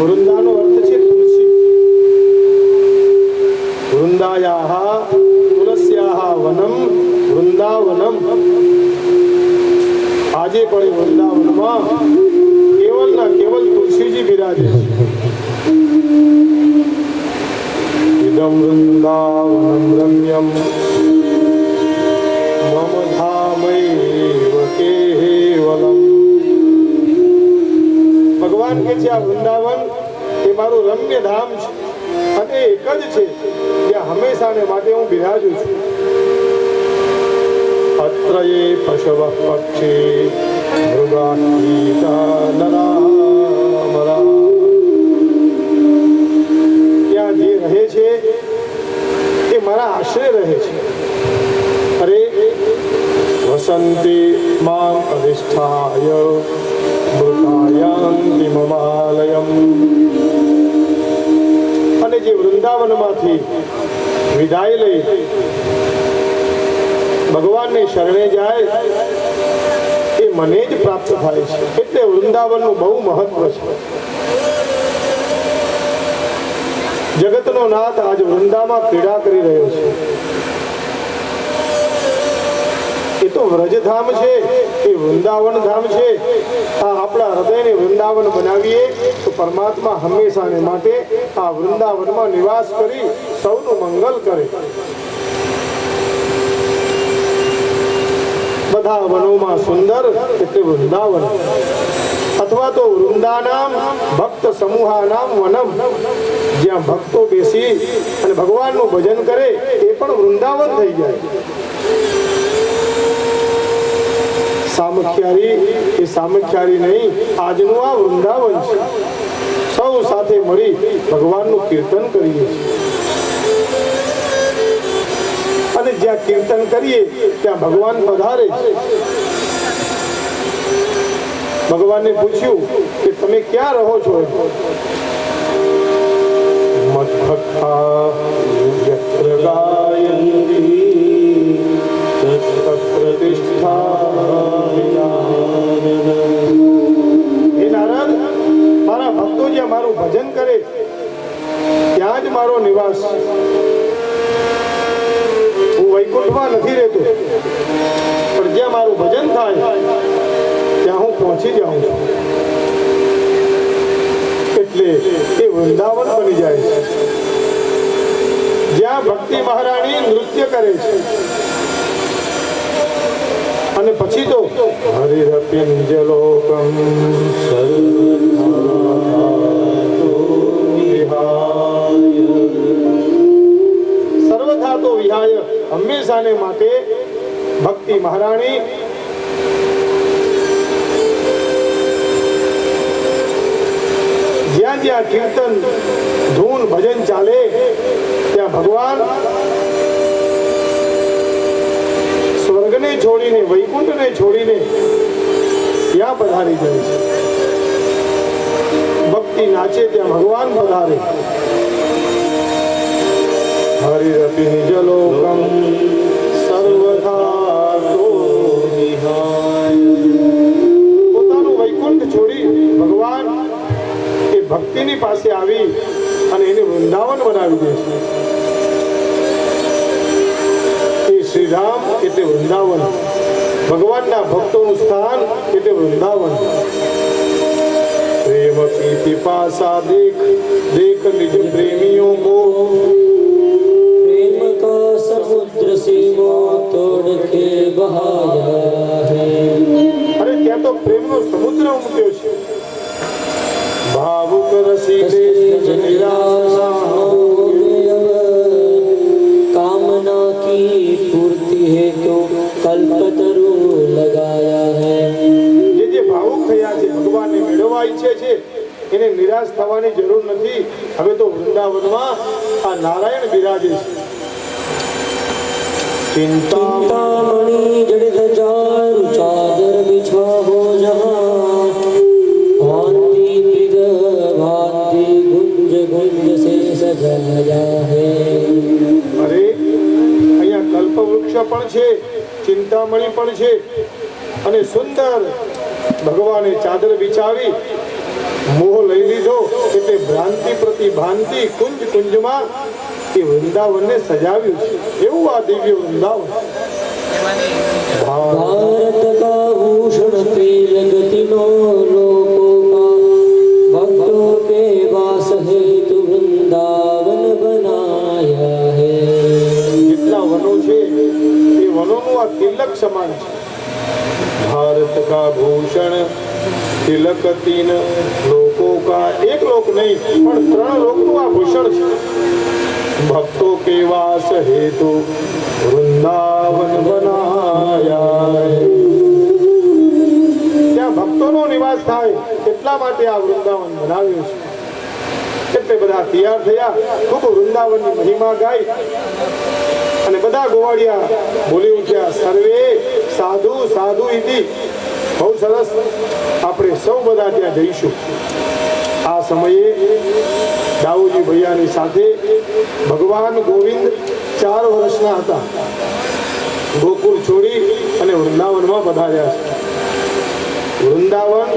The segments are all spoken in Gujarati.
વૃંદાનો અર્થ છે તુલસી. વૃંદાયાહ તુલસ્યાહ વનમ વૃંદાવનમ. આજે પણ વૃંદાવનમાં કેવલના કેવલ તુલસીજી બિરાજે છે. ઇદમ વૃંદાવનમ રમ્યમ મમ ધામૈવ કેવલમ. ભગવાન કે છે આ વૃંદાવન એ મારું રમ્ય ધામ છે અને એક જ છે જ્યાં હંમેશાને માટે હું બિરાજું છું. અત્ર યે પશવ પક્ષી મૃગા કીટા નરા. ત્યાં જે રહે છે એ મારા આશ્રય રહે છે. અરે વસંતી મામ અધિષ્ઠાય મૃતાયાન્તિ મમાલયમ. અને જે વૃંદાવનમાંથી વિદાય લઈ ભગવાનને શરણે જાય એ મને જ પ્રાપ્ત થાય છે. એટલે વૃંદાવનનું બહુ મહત્વ છે. જગતનો નાથ આજ વૃંદામાં ક્રીડા કરી રહ્યો છે. એ તો વ્રજધામ છે, એ વૃંદાવન ધામ છે. આ આપણા હૃદયને વૃંદાવન બનાવીએ તો પરમાત્મા હંમેશાને માટે આ વૃંદાવનમાં નિવાસ કરી સૌનું મંગલ કરે. બધા વનોમાં સુંદર એટલે વૃંદાવન, અથવા તો વૃંદાનામ ભક્ત સમૂહાનામ વનમ. જ્યાં ભક્તો બેસી અને ભગવાનનું ભજન કરે એ પણ વૃંદાવન થઈ જાય. સામખ્યારી એ સામખ્યારી નહીં, આજનું આ વૃંદાવન છે. સૌ સાથે મળી ભગવાનનું કીર્તન કરીએ છીએ અને જ્યાં કીર્તન કરીએ ત્યાં ભગવાન પધારે છે. ભગવાનને પૂછ્યું કે તમે ક્યાં રહો છો? મદ્ભક્તા યત્ર ગાયન્તિ તત્ર પ્રતિષ્ઠામિ. હે નારદ, મારા ભક્તો જ્યાં મારું ભજન કરે ત્યાં જ મારો નિવાસ. હું વૈકુંઠમાં નથી રહેતો, પણ જ્યાં મારું ભજન થાય ત્યાં હું પહોંચી જાઉં છું. એટલે એ વૃંદાવન બની જાય છે જ્યાં ભક્તિ મહારાણી નૃત્ય કરે છે. અને પછી તો હરિરપિંજલોકમ સર્વથા તો વિહાય, હંમેશાને માટે ભક્તિ મહારાણી જ્યાં જ્યાં કીર્તન ધૂન ભજન ચાલે ત્યાં ભગવાન સ્વર્ગને છોડીને વૈકુંઠને છોડીને ત્યાં પધારી જાય છે. ભક્તિ નાચે ત્યાં ભગવાન પધારે. હરિરપિ નિજલોકમ સર્વથા તો વિહાય. પોતાનું વૈકુંઠ છોડી ભગવાન એ ભક્તિની પાસે આવી અને એને વૃંદાવન બનાવી દે છે. એ શ્રીરામ એટલે વૃંદાવન, ભગવાનના ભક્તોનું સ્થાન એટલે વૃંદાવન. પ્રેમ કી પિપાસા દેખ દેખ નિજ પ્રેમીઓ કો, प्रेम का समुद्र सीमो तोड़ के बहाया है. અરે ત્યાં તો પ્રેમનો સમુદ્ર ઉમટ્યો છે. ભાવુક રસીલે નિરાશા कामना की पूर्ति हेतु कल्पतरु लगाया है. જે ભાવુક થયા છે, ભગવાનને મેળવવા ઈચ્છે છે, એને નિરાશ થવાની જરૂર નથી. હવે તો વૃંદાવનમાં આ નારાયણ બિરાજે છે. चिंतामणि जड़ित चारु चादर बिछा हो जहाँ, भांति दिग भांति गुंज गुंज से सजाया है. અરે અહીંયા કલ્પવૃક્ષ પણ છે, ચિંતામણી પણ છે અને સુંદર ભગવાને ચાદર બિછાવી મોહ લઈ લીધો એટલે ભ્રાંતિ પ્રતિભાંતિ કુંજ કુંજમાં એ વૃંદાવનને સજાવ્યું છે. એવું આ દિવ્ય વૃંદાવન. भारत का भूषण तेल गतिनो लोकों का भक्तों के वास हेतु वृंदावन बनाया है. જેટલા વનો છે એ વનોનું આ તિલક સમાન છે. ભારત કા ભૂષણ તિલક તીન લોકો કા, એક લોક નહીં પણ 3 લોકનું આ ભૂષણ છે. ભક્તો કે વાસ હેતુ વૃંદાવન બનાયા. ત્યાં ભક્તોનો નિવાસ થાય એટલા માટે આ વૃંદાવન બનાવ્યું છે. એટલે બધા તૈયાર થયા, ખૂબ વૃંદાવનની મહિમા ગાઈ અને બધા ગોવાળિયા બોલી ઉઠ્યા, સર્વે સાધુ સાધુ ઇતિ. બહુ સરસ, આપણે સૌ બધા ત્યાં જઈશું. આ સમયે દાઉજી ભૈયાની સાથે ભગવાન ગોવિંદ 4 વર્ષના હતા. ગોકુળ છોડી અને વૃંદાવનમાં પધાર્યા છે. વૃંદાવન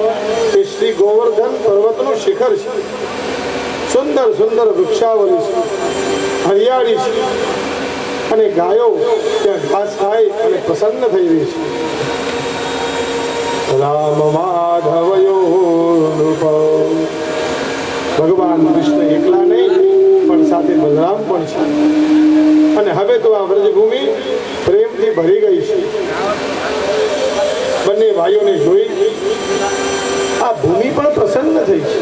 એ શ્રી ગોવર્ધન પર્વતનું શિખર છે. સુંદર સુંદર વૃક્ષાવલી છે, હરિયાળી છે અને ગાયો ત્યાં ઘાસ ખાય અને પ્રસન્ન થઈ રહી છે. રામ માધવયો નૃપ. ભગવાન કૃષ્ણ એકલા નહીં પણ સાથે બલરામ પણ છે. અને હવે તો આ વ્રજભૂમિ પ્રેમથી ભરી ગઈ છે. બંને ભાઈઓને જોઈ આ ભૂમિ પણ પ્રસન્ન થઈ છે,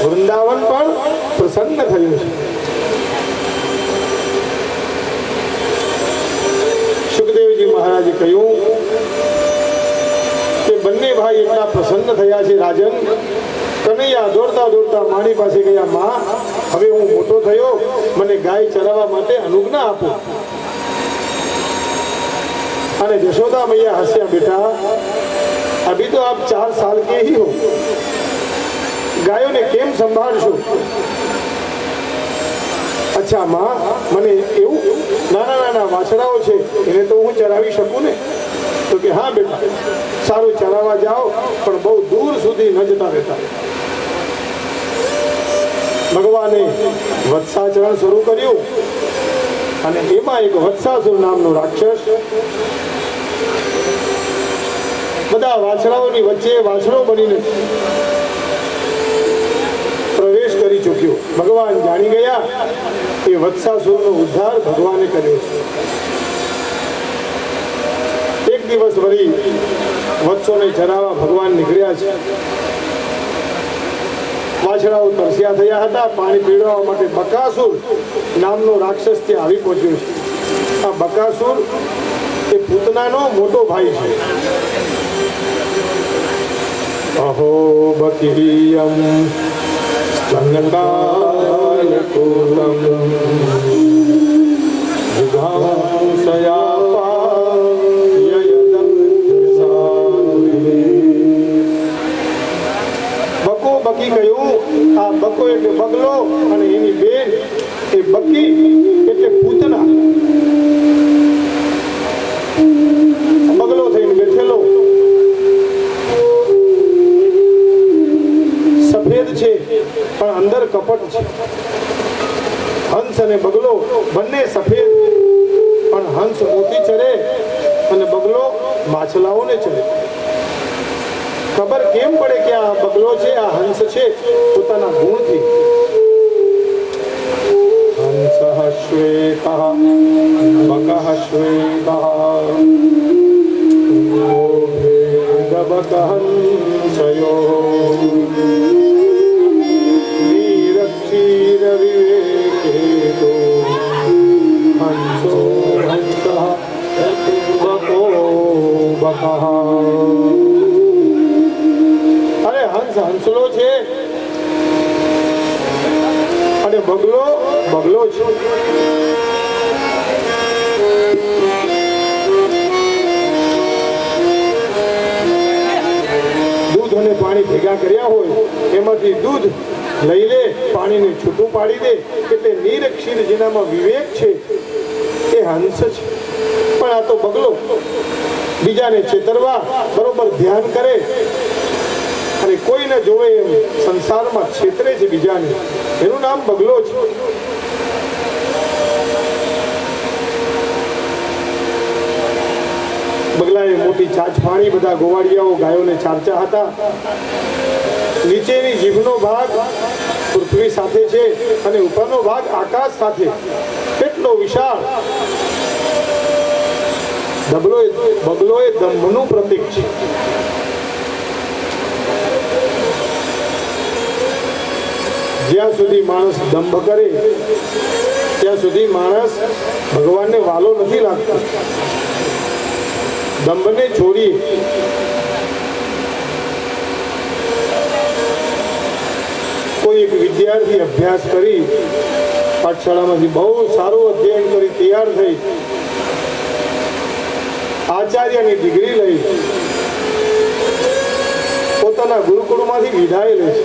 વૃંદાવન પણ પ્રસન્ન થયું છે. સુખદેવજી મહારાજે કહ્યું કે બંને ભાઈ એટલા પ્રસન્ન થયા છે રાજન. કનૈયા દોડતા દોડતા માણી પાસે ગયા, માં હવે હું મોટો થયો, મને ગાય ચરાવવા માટે અનુજ્ઞા આપો. અને જશોદા मैया हंसिया, बेटा अभी तो आप 4 साल के ही हो, गायों ने केम संभाळशो? अच्छा માં, મને એવું નાના નાના વાછડાઓ છે એને તો હું ચરાવી શકું ને? તો કે હા બેટા, સારું ચરાવવા જાઓ પણ બહુ દૂર સુધી ન જતા રહેતા. ભગવાને વત્સાચરણ શરૂ કર્યું અને એમાં એક વત્સાસુર નામનો રાક્ષસ બધા વાછડાઓની વચ્ચે વાછડો બનીને પ્રવેશ કરી ચૂક્યો. ભગવાન જાણી ગયા એ વત્સાસુરનો ઉદ્ધાર ભગવાને કર્યો છે. એક દિવસ વળી વત્સોને ચરાવવા ભગવાન નીકળ્યા છે. વાછડાઓ તરસ્યા થયા હતા, પાણી પીવડાવવા માટે બકાસુર નામનો રાક્ષસ ત્યાં આવી પહોંચ્યો છે. આ બકાસુર એ પૂતનાનો મોટો ભાઈ છે. અહો બકીયમ સ્તનકાલકુલમ બકો બકી કહ્યું. આ બકો એટલે બગલો અને એની બેન એ બકી એટલે પૂતના. બગલો થઈને બેઠેલો, સફેદ છે પણ અંદર કપટ છે. હંસ અને બગલો બંને સફેદ, પણ હંસ મોતી ચરે અને બગલો માછલાઓને ચરે. ખબર કેમ પડે કે આ બગલો છે, આ હંસ છે? પોતાના ગુણથી. હંસ શ્વેત બકઃ શ્વેત બકહંસયો નીરક્ષીર વિવેકેતો હંસો હંસઃ બકો બકઃ. અરે હંસ હંસલો છે અને બગલો બગલો છે. દૂધ અને પાણી ભેગા કર્યા હોય એમાંથી દૂધ લઈ લે, પાણીને છૂટું પાડી દે એટલે નીરક્ષીર જેનામાં વિવેક છે એ હંસ છે. પણ આ તો બગલો બીજાને ચેતરવા બરોબર ધ્યાન કરે અને કોઈ ન જોવે એમ સંસારમાં છેતરે છે બીજાને, એનું નામ બગલો છે. બગલાએ મોટી ચાંચફાણી બધા ગોવાળિયાઓ ગાયોને ચારતા હતા. નીચેની જીભનો ભાગ પૃથ્વી સાથે છે અને ઉપરનો ભાગ આકાશ સાથે. કેટલો વિશાળ! બગલો એ દંભનું પ્રતીક છે. જ્યાં સુધી માણસ દંભ કરે ત્યાં સુધી માણસ ભગવાનને વાલો નથી લાગતો. દંભને છોડી કોઈ એક વિદ્યાર્થી અભ્યાસ કરી પાઠશાળામાંથી બહુ સારું અધ્યયન કરી તૈયાર થઈ આચાર્યની ડિગ્રી લઈ પોતાના ગુરુકુળમાંથી વિદાય લે છે.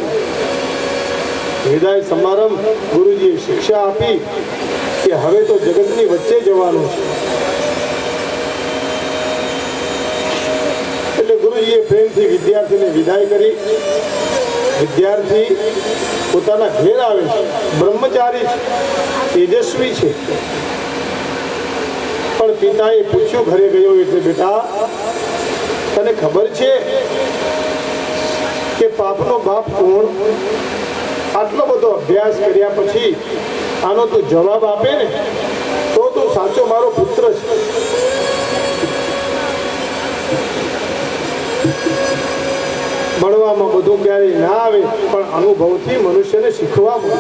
વિદાય સમારંભ ગુરુજીએ શિક્ષા આપી કે હવે તો જગતની વચ્ચે જવાનું છે. એટલે ગુરુજીએ પ્રેમથી વિદ્યાર્થીને વિદાય કરી. વિદ્યાર્થી પોતાના ઘેર આવે છે. બ્રહ્મચારી છે, તેજસ્વી છે. પણ પિતાએ પૂછ્યું ઘરે ગયો એટલે, બેટા તને ખબર છે કે પાપનો બાપ કોણ? આટલો બધો અભ્યાસ કર્યા પછી આનો તું જવાબ આપે ને તો તું સાચો મારો પુત્ર છે. ભણવામાં બધું ક્યારેય ના આવે પણ અનુભવથી મનુષ્યને શીખવા મળે.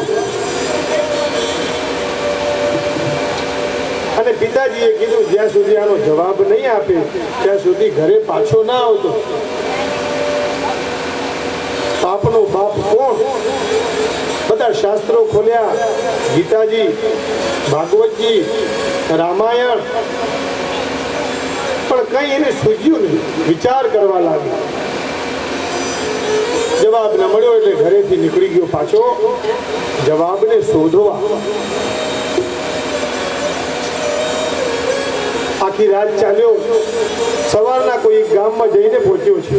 અને પિતાજીએ કીધું જ્યાં સુધી આનો જવાબ નહીં આપે ત્યાં સુધી ઘરે પાછો ના આવતો. પાપનો બાપ કોણ? બધા શાસ્ત્રો ખોલ્યા, ગીતાજી, ભાગવતજી, રામાયણ, પણ કઈ એને સૂઝ્યું નહીં. વિચાર કરવા લાગ્યો. જવાબ ન મળ્યો એટલે ઘરેથી નીકળી ગયો પાછો જવાબને શોધવા. આખી રાત ચાલ્યો. સવારના કોઈ ગામમાં જઈને પહોંચ્યો છે.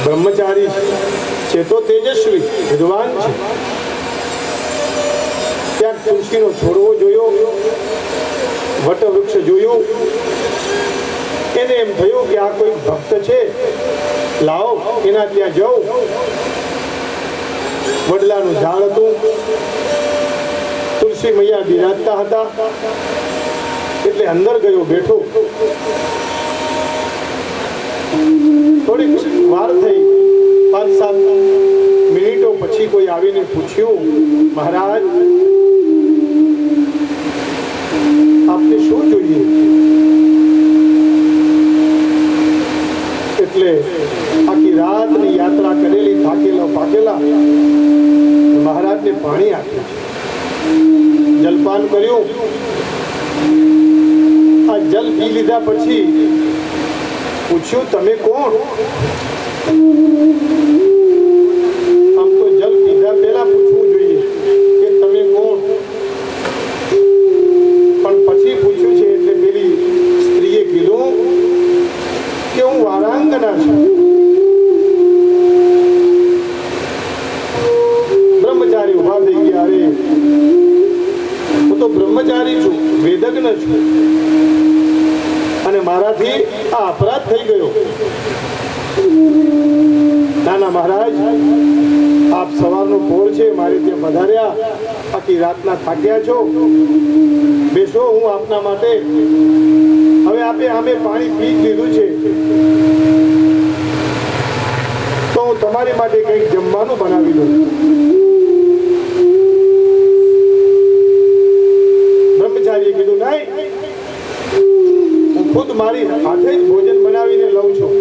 બ્રહ્મચારી છે તો તેજસ્વી વિદ્વાન છે. ત્યાં તુલસીનો છોડવો જોયો, વટવૃક્ષ જોયું. એને એમ થયું કે આ કોઈ ભક્ત છે, લાવો એના ત્યાં જાઉં. વડલાનું ઝાડ હતું. તુલસી મૈયા બિરાજતા હતા એટલે અંદર ગયો, બેઠો. થોડીક વાર થઈ, 5-7 મિનિટો પછી કોઈ આવીને પૂછ્યું, મહારાજ આપને શું જોઈએ? એટલે આખી રાતની યાત્રા કરેલી થાકેલા પાકેલા મહારાજને પાણી આપ્યું, જલપાન કર્યું. આ જલ પી લીધા પછી પૂછ્યું, તમે કોણ? આમ તો જલ પીધા પહેલા પૂછવું જોઈએ કે તમે કોણ, પણ પછી પૂછ્યું છે એટલે પેલી સ્ત્રીએ કીધું કે હું વારાંગના છું. બ્રહ્મચારી ઉભા થઈ ગયા. અરે હું તો બ્રહ્મચારી છું, વેદજ્ઞ છું, અને મારાથી આ અપરાધ થઈ ગયો. નાના મહારાજ, આપ સવારનો પોર છે, મારે ત્યાં પધાર્યા, આખી રાતના થાક્યા છો, બેસો, હું આપના માટે, હવે આપે આમે પાણી પી લીધું છે તો હું તમારી માટે કંઈક જમવાનું બનાવી દઉં. બ્રહ્મચારીએ કીધું, નહીં, હું ખુદ મારી હાથે જ ભોજન બનાવીને લઉં છું.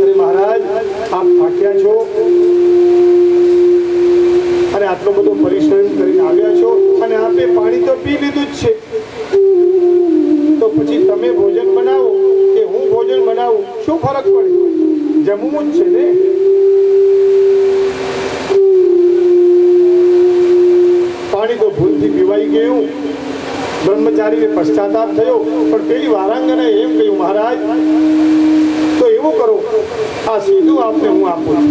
અરે મહારાજ, આપ થાક્યા છો અને આટલો બધો પરિશ્રમ કરીને આવ્યા છો અને આપે પાણી તો પી લીધું જ છે, તો પછી તમે ભોજન બનાવો કે હું ભોજન બનાવું, શું ફરક પડે? જમવું જ છે ને. પાણી તો ભૂલથી પીવાઈ ગયું બ્રહ્મચારીને પશ્ચાતાપ થયો, પણ પેલી વારાંગનાએ એમ કહ્યું, મહારાજ તો એવું કરો, આ સીધું આપને હું આપું છું.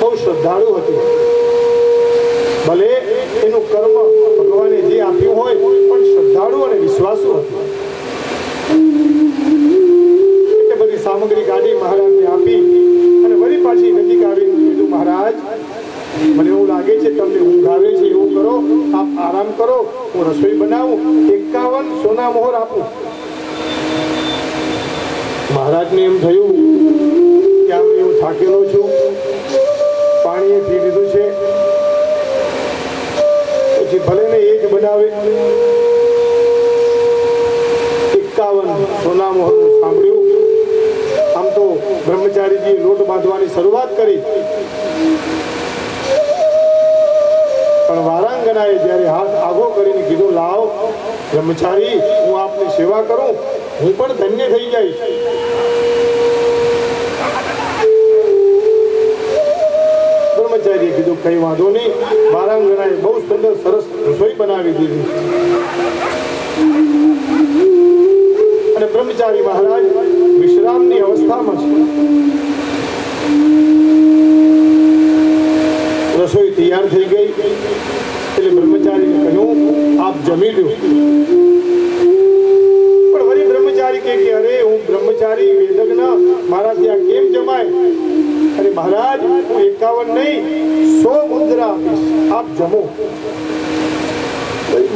બહુ શ્રદ્ધાળુ હતી, ભલે એનું કર્મ ભગવાને જે આપ્યું હોય, પણ શ્રદ્ધાળુ અને વિશ્વાસુ હતું. એટલે બધી સામગ્રી કાઢી મહારાજને આપી અને વળી પાછી નજીક આવીને કીધું, મહારાજ મને એવું લાગે છે તમને ઊંઘ આવે છે, એવું કરો, આપ આરામ કરો, હું રસોઈ બનાવું, 51 સોના મોહર આપું. મહારાજને એમ થયું કે આમ હું થાકેલો છું, પાણીએ પી લીધું છે, પછી ભલે ને એ જ બનાવે. 51 સોના મોહરનું સાંભળ્યું. આમ તો બ્રહ્મચારીજીએ લોટ બાંધવાની શરૂઆત કરી, પણ વારાંગનાએ જ્યારે હાથ આગો કરીને કીધું, લાવ બ્રહ્મચારી, હું આપની સેવા કરું, હું પણ ધન્ય થઈ જઈશ. બ્રહ્મચારીએ કીધું, કઈ વાંધો નહીં. વારાંગનાએ બહુ સુંદર સરસ રસોઈ બનાવી દીધી અને બ્રહ્મચારી મહારાજ વિશ્રામની અવસ્થામાં છે. રસોઈ તૈયાર થઈ ગઈ એટલે બ્રહ્મચારીને કહ્યું, આપ જમી લો. પણ વળી બ્રહ્મચારી કે અરે હું બ્રહ્મચારી વેદજ્ઞ, મારાથી આ કેમ જમાય? અરે મહારાજ, હું 51 નહીં 100 મુદ્રા આપીશ, આપ જમો.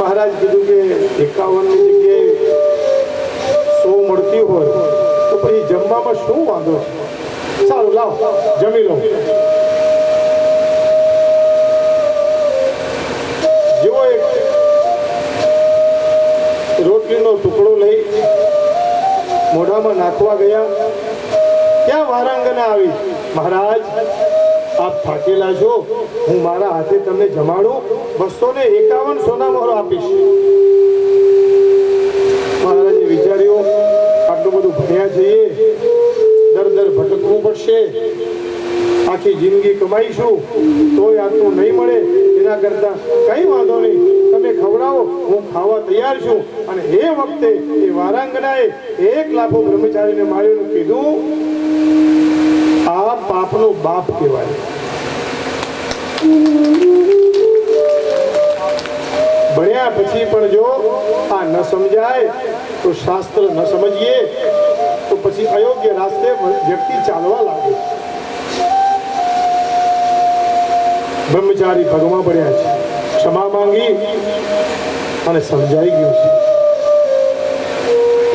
મહારાજ કીધું કે 51 ની જગ્યાએ 100 મળતી હોય તો પછી જમવામાં શું વાંધો છે? સારું, લાવ જમી લો. જેવો એક રોટલીનો ટુકડો લઈ મોઢામાં નાખવા ગયા, ત્યાં વારાંગના આવી, મહારાજ આપ થાકેલા છો, હું મારા હાથે તમને જમાડું, 251 સોના મોહર આપીશ. મહારાજે વિચાર્યું, આટલું બધું ભણ્યા છીએ, દર ભટકવું પડશે, આખી જિંદગી કમાઈશું તોય આટલું નહીં મળે, એના કરતા કઈ વાંધો નહીં, તમે ખવડાવો, હું ખાવા તૈયાર છું. અને એ વખતે એ વારાંગનાએ 1 લાફો બ્રહ્મચારીને માર્યું, કીધું, આ પાપનો બાપ કહેવાય. ભણ્યા પછી પણ જો આ ન સમજાય તો શાસ્ત્ર ન સમજીએ તો પછી અયોગ્ય રાસ્તે વ્યક્તિ ચાલવા લાગે. બ્રહ્મચારી ભગમાં પડ્યા છે, ક્ષમા માંગી અને સમજાઈ ગયું છે.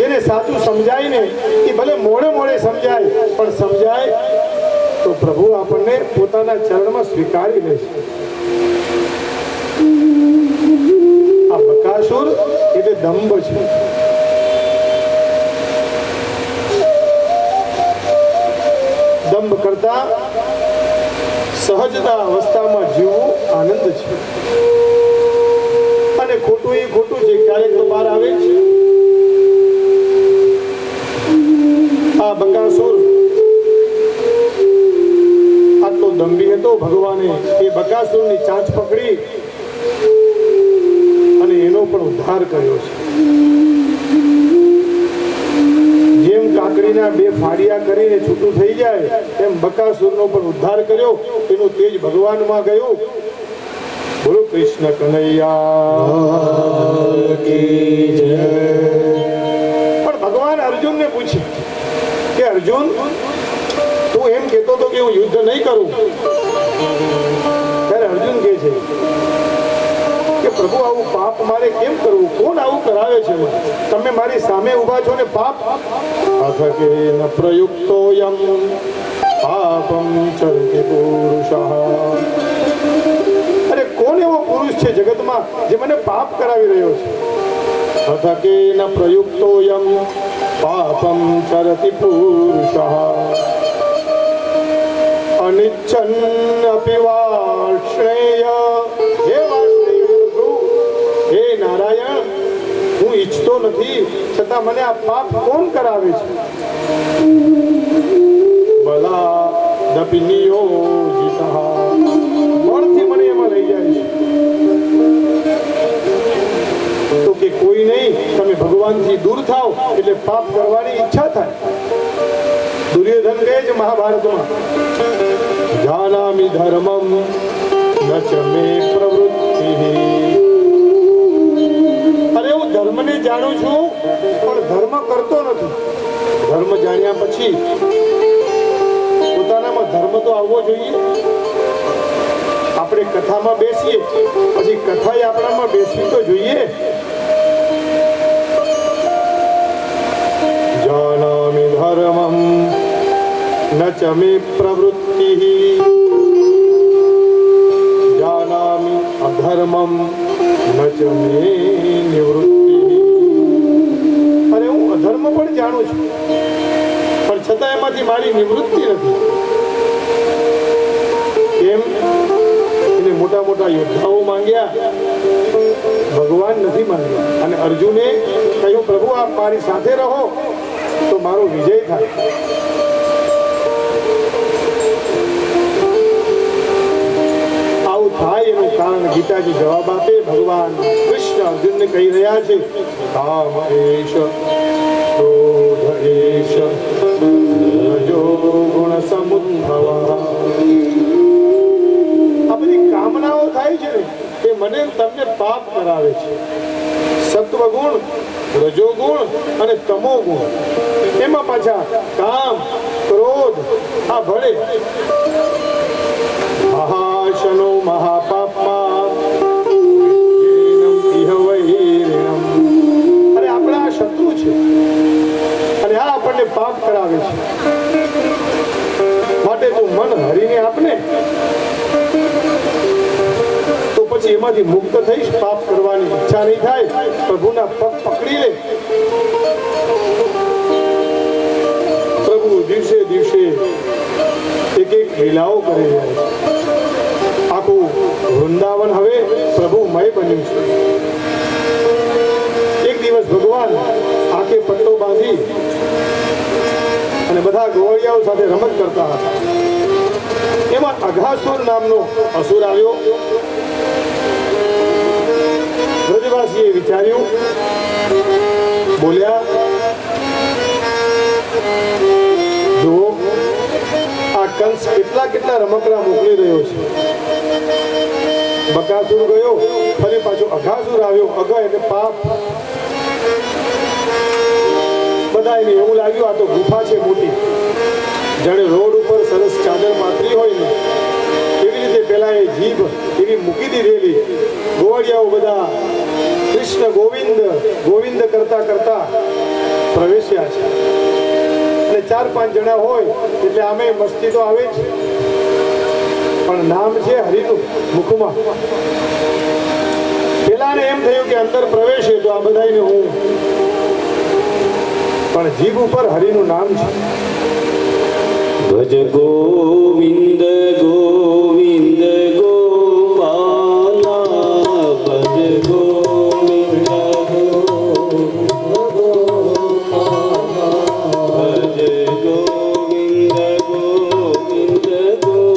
એને સાચું સમજાય ને એ ભલે મોડે સમજાય, પણ સમજાય તો પ્રભુ આપણને પોતાના ચરણમાં સ્વીકારી લેશે. આ બકાસુર એટલે દંભ છે. દંભ કરતા સહજતા અવસ્થામાં જીવવું આનંદ છે. અને ખોટું એ ખોટું છે, ક્યારેક તો બહાર આવે છે. આ બકાસુર આટલો દંભી હતો, ભગવાને એ બકાસુરની ચાંચ પકડી અને એનો પણ ઉદ્ધાર કર્યો છે. જેમ કાકડીના 2 ફાડિયા કરીને છૂટું થઈ જાય, એમ બકાસુરનો પણ ઉદ્ધાર કર્યો. એનું તેજ ભગવાનમાં ગયું. બોલો કૃષ્ણ કનૈયા કી જય. પણ ભગવાન અર્જુનને પૂછે કે અર્જુન, તું એમ કહેતો હતો કે હું યુદ્ધ નહીં કરું. ત્યારે અર્જુન કહે છે કે પ્રભુ, આવું પાપ મારે કેમ કરવું? કોણ આવું કરાવે છે? તમે મારી સામે ઉભા છો ને પાપ અથ કે ન પ્રયુક્તો યમ પાપમ ચરતિ પુરુષઃ. અરે કોણ એવો પુરુષ છે જગતમાં જે મને પાપ કરાવી રહ્યો છે? અથ કે ન પ્રયુક્તો યમ પાપમ ચરતિ પુરુષઃ અનિચ્છન અપી વાર્ષ્ણેય. હે નારાયણ, હું ઈચ્છતો નથી છતાં મને આ પાપ કોણ કરાવે છે? બલા દપી નિયોજિતઃ. બળથી મને એમાં લઈ જાય છે. કોઈ નહીં, તમે ભગવાનથી દૂર થાવ એટલે પાપ કરવાની ઈચ્છા થાય. દુર્યોધન કહે છે મહાભારતમાં, જાનામિ ધર્મમ ન ચ મે પ્રવૃત્તિ. અરે હું ધર્મને જાણું છું પણ ધર્મ કરતો નથી. ધર્મ જાણ્યા પછી પોતાનામાં ધર્મ તો આવવો જોઈએ. આપણે કથામાં બેસીએ પછી કથા આપણામાં બેસવી તો જોઈએ. જાનામિ ધર્મમ ન ચ મે પ્રવૃત્તિ જાનામિ અધર્મમ ન ચ મે નિવૃત્તિ. અરે હું અધર્મ પણ જાણું છું પણ છતાં એમાંથી મારી નિવૃત્તિ નથી. કેમ? એને મોટા મોટા યોદ્ધાઓ માંગ્યા, ભગવાન નથી માંગ્યા. અને અર્જુને કહ્યું, પ્રભુ આપ મારી સાથે રહો તો મારો વિજય થાય. આવું થાય એનું કારણ ગીતાજી જવાબ આપે. ભગવાન કૃષ્ણ અર્જુનને કહી રહ્યા છે, કામ એશ ક્રોધ એશ રજો ગુણ સમુદ્ભવા. આ બધી કામનાઓ થાય છે ને એ મને તમને પાપ કરાવે છે. સત્વગુણ, રજોગુણ અને તમોગુણ, એમાં પાછા કામ ક્રોધ આ ભળે. મહાશનો મહાપાપમાં અરે આપણા આ શત્રુ છે અને આ આપણને પાપ કરાવે છે. માટે તું મન હરીને આપને તો પછી એમાંથી મુક્ત થઈશ. પાપ કરવાની ઈચ્છા નહીં થાય. પ્રભુના પગ પકડી લે. પ્રભુ દિવસે દિવસે એક એક લીલાઓ કરી રહ્યા છે. આખું વૃંદાવન હવે પ્રભુમય બન્યું છે. એક દિવસ ભગવાન આંખે પટ્ટો બાંધી અને બધા ગોવાળિયાઓ સાથે રમત કરતા હતા. એમાં અઘાસુર નામનો અસુર આવ્યો. વ્રજવાસીએ વિચાર્યું, બોલ્યા, જુઓ આ કંસ કેટલા કેટલા રમકડા મોકલી રહ્યો છે. બકાસુર ગયો, ફરી પાછો અઘાસુર આવ્યો. અઘ એટલે પાપ. બધા એને એવું લાગ્યું આ તો ગુફા છે મોટી, જાણે રોડ ઉપર સરસ ચાદર પાથરી હોય ને એવી રીતે પેલા એ જીભ એવી મૂકી દીધેલી. ગોવાળિયાઓ બધા કૃષ્ણ ગોવિંદ ગોવિંદ કરતા કરતા પ્રવેશ્યા છે. અને 4-5 જણા હોય એટલે આમે મસ્તી તો આવે જ, પણ નામ છે હરિનું મુખમાં. પેલાને એમ થયું કે અંદર પ્રવેશે તો આ બધાને હું, પણ જીભ ઉપર હરિનું નામ છે. ભજ ગોવિંદ ગોવિંદ ગોપાલા, ભજ ગોવિંદ ભજ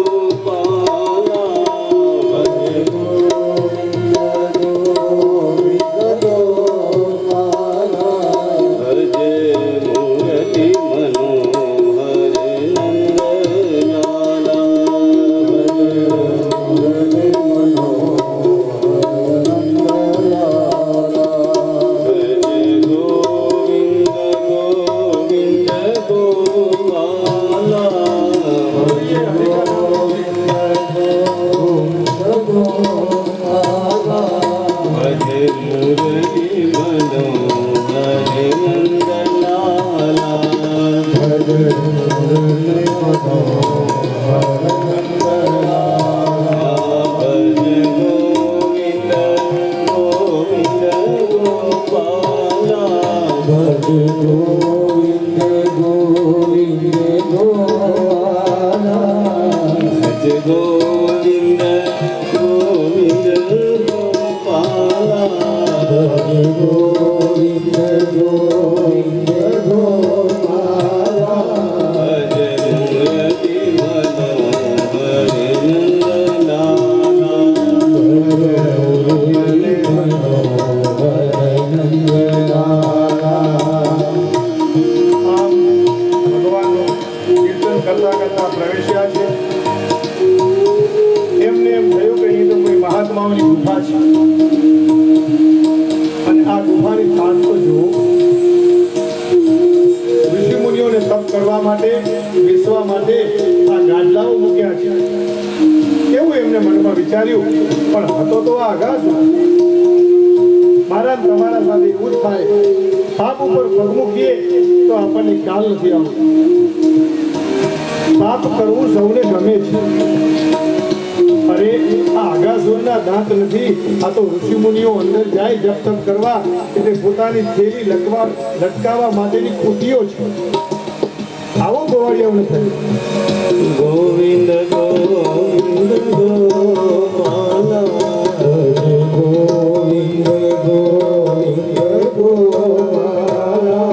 ગોવિંદ ગોવિંદ ગોપાલા, ભજ ગોવિંદ ગોવિંદ ગોપાલા, ભજ મુરલી મનોહર છે અને આ ગુફાની થાળ તો જુઓ. ઋષિ મુનિઓને તપ કરવા માટે, બેસવા માટે આ ગાદલાઓ મૂક્યા છે. કેવું એમને મનમાં વિચાર્યું, પણ હતો તો આ આઘાત. મારા ને તમારા સાથે એવું જ થાય. પાપ ઉપર પગ મૂકીએ તો આપણને ખ્યાલ નથી આવતો. પાપ કરવું સૌને ગમે છે. અરે આ આગાસુરના દાંત નથી, આ તો ઋષિ મુનિઓ અંદર જાય જપ તપ કરવા એટલે પોતાની થેલી લટકાવવા માટેની કુટીઓ છે. આવો ગોવાળિયાઓને થયું. ગોવિંદ ગોવિંદ ગોપાલા ગોવિંદ ગોવિંદ ગોપાલા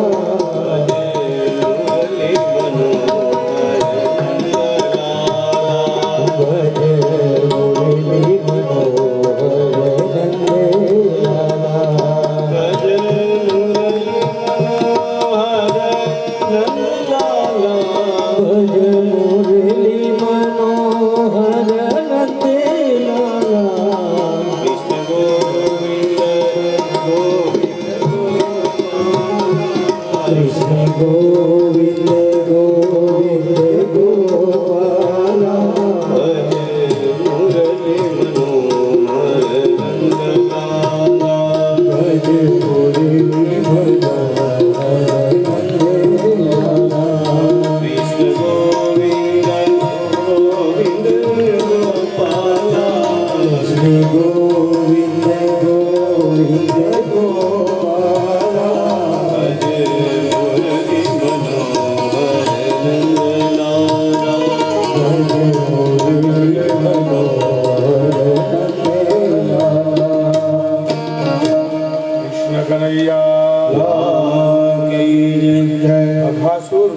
અઘાસુર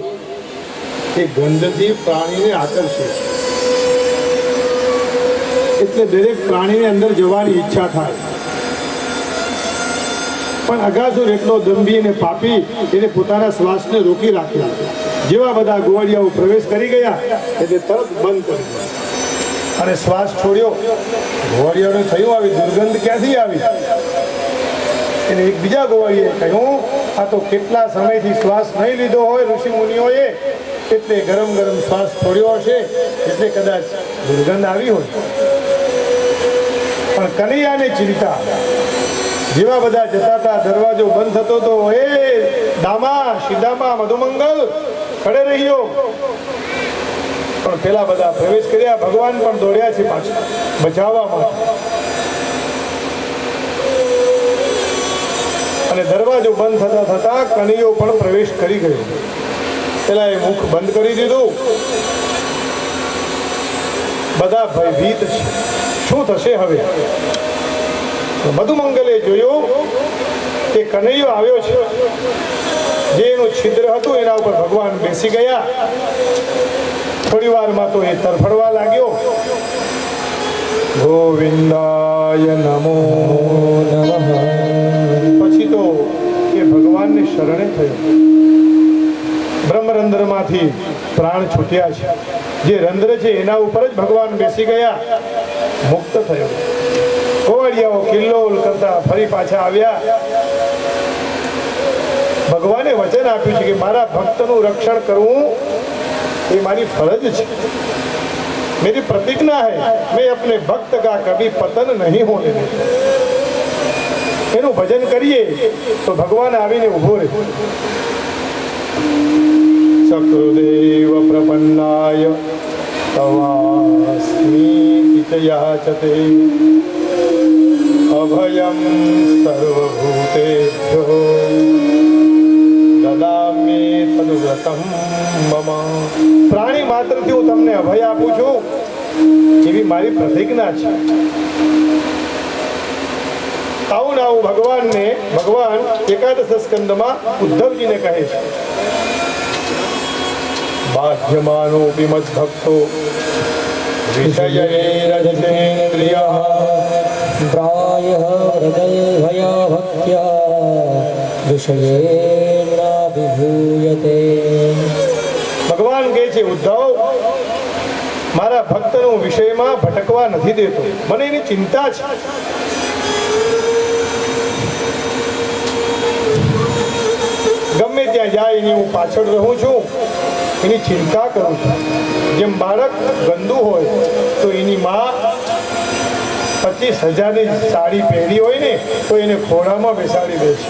એ ગંધથી પ્રાણીને આકર્ષે એટલે દરેક પ્રાણીને અંદર જવાની ઈચ્છા થાય. પણ અઘાસુર એટલો દંભી અને પાપી એને પોતાના શ્વાસને રોકી રાખ્યો. જેવા બધા ગોવાળિયાઓ પ્રવેશ કરી ગયા એટલે તરત બંધ કરી દીધો અને શ્વાસ છોડ્યો. ગોવાળિયાઓને થયું આવી દુર્ગંધ ક્યાંથી આવી? એને એક બીજા ગોવાળીએ કહ્યું, આ તો કેટલા સમયથી શ્વાસ નહીં લીધો હોય ઋષિ મુનિઓએ, એટલે ગરમ ગરમ શ્વાસ છોડ્યો હશે, એટલે કદાચ દુર્ગંધ આવી હોય. પણ કનૈયાને ચિંતા. જેવા બધા જતા હતા, દરવાજો બંધ થતો તો, એ દામા સીધામાં મધુમંગલ ખડે રહ્યો. પણ પેલા બધા પ્રવેશ કર્યા. ભગવાન પણ દોડ્યા છે પાછા બચાવવા માટે. અને દરવાજો બંધ થતા થતા કનૈયો પણ પ્રવેશ કરી ગયો. પેલા એ મુખ બંધ કરી દીધું. બધા ભયભીત છે, શું થશે હવે? મધુમંગલે જોયું કે કનૈયો આવ્યો છે. જે એનું છિદ્ર હતું એના ઉપર ભગવાન બેસી ગયા. થોડી વારમાં તો એ તરફડવા લાગ્યો. ગોવિંદાય નમો નમઃ. પછી તો એ ભગવાનને શરણે થયો. બ્રહ્મરંધ્રમાંથી પ્રાણ છૂટ્યા છે. જે રંધ્ર છે એના ઉપર જ ભગવાન બેસી ગયા. મુક્ત થયો. ગોવાળિયાઓ કિલ્લોલ કરતા ફરી પાછા આવ્યા. ભગવાને વચન આપ્યું છે કે મારા ભક્તનું રક્ષણ કરવું એ મારી ફરજ છે. मेरी प्रतिज्ञा है, मैं अपने भक्त का कभी पतन नहीं होने दूंगा. એનું ભજન કરીએ તો ભગવાન આવીને ઉભો રહે. સકૃદેવ પ્રપન્નાય તવાસ્મી યાચતે અભયમ સર્વભૂતેભ્યો દદામી તદવ્રતમ મમ. પ્રાણી માત્રથી હું તમને અભય આપું છું એવી મારી પ્રતિજ્ઞા છે. આવું ને આવું ભગવાન એકાદશ સ્કંદમાં ઉદ્ધવજીને કહે છે. બાધ્યમાનોપી મદ્ભક્તો વિષયૈરજતેન્દ્રિયઃ પ્રાયઃ હૃદયભયા ભક્ત્યા વિષયેનાભિભૂયતે. ભગવાન કહે છે, ઉદ્ધવ, મારા ભક્તનું વિષયમાં ભટકવા નથી દેતો. મને એની ચિંતા છે. પાછળ રહું છું, એની ચિંતા કરું છું. જેમ બાળક ગંદુ હોય તો એની માં 25,000ની સાડી પહેરી હોય ને તો એને ખોળામાં બેસાડી દે છે.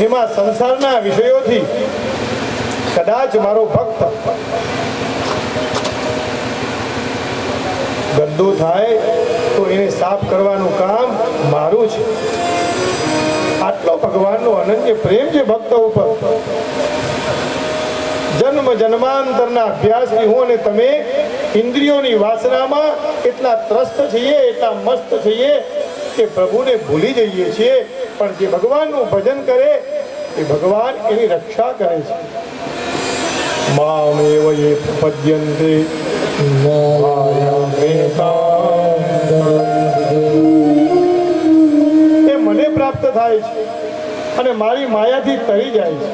એમાં સંસારના વિષયોથી કદાચ મારો ભક્ત ગંદો થાય તો એને સાફ કરવાનું કામ મારું છે. આટલો ભગવાનનો અનન્ય પ્રેમ છે ભક્ત ઉપર. જન્મ જન્માંતરના અભ્યાસથી હું અને તમે ઇન્દ્રિયોની વાસનામાં એટલા ત્રસ્ત છીએ, એટલા મસ્ત છીએ કે પ્રભુને ભૂલી જઈએ છીએ. પણ જે ભગવાનનું ભજન કરે એ ભગવાન એની રક્ષા કરે છે. મામેવ યે પ્રપદ્યન્તે એ મને પ્રાપ્ત થાય છે અને મારી માયાથી તરી જાય છે.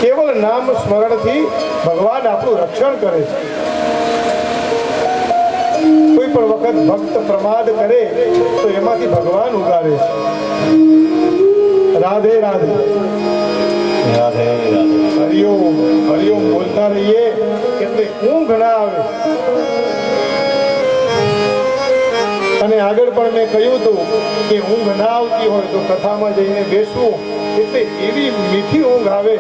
કેવળ નામ સ્મરણથી ભગવાન આપણું રક્ષણ કરે છે. કોઈ પણ વખત ભક્ત પ્રમાદ કરે તો એમાંથી ભગવાન ઉગારે છે. રાધે રાધે રાધે રાધે. હરિઓમ હરિઓમ બોલતા રહીએ એટલે ઊંઘ ના આવે. અને આગળ પણ મેં કહ્યું હતું કે ઊંઘ ના આવતી હોય તો કથામાં જઈને બેસવું એટલે એવી મીઠી ઊંઘ આવે.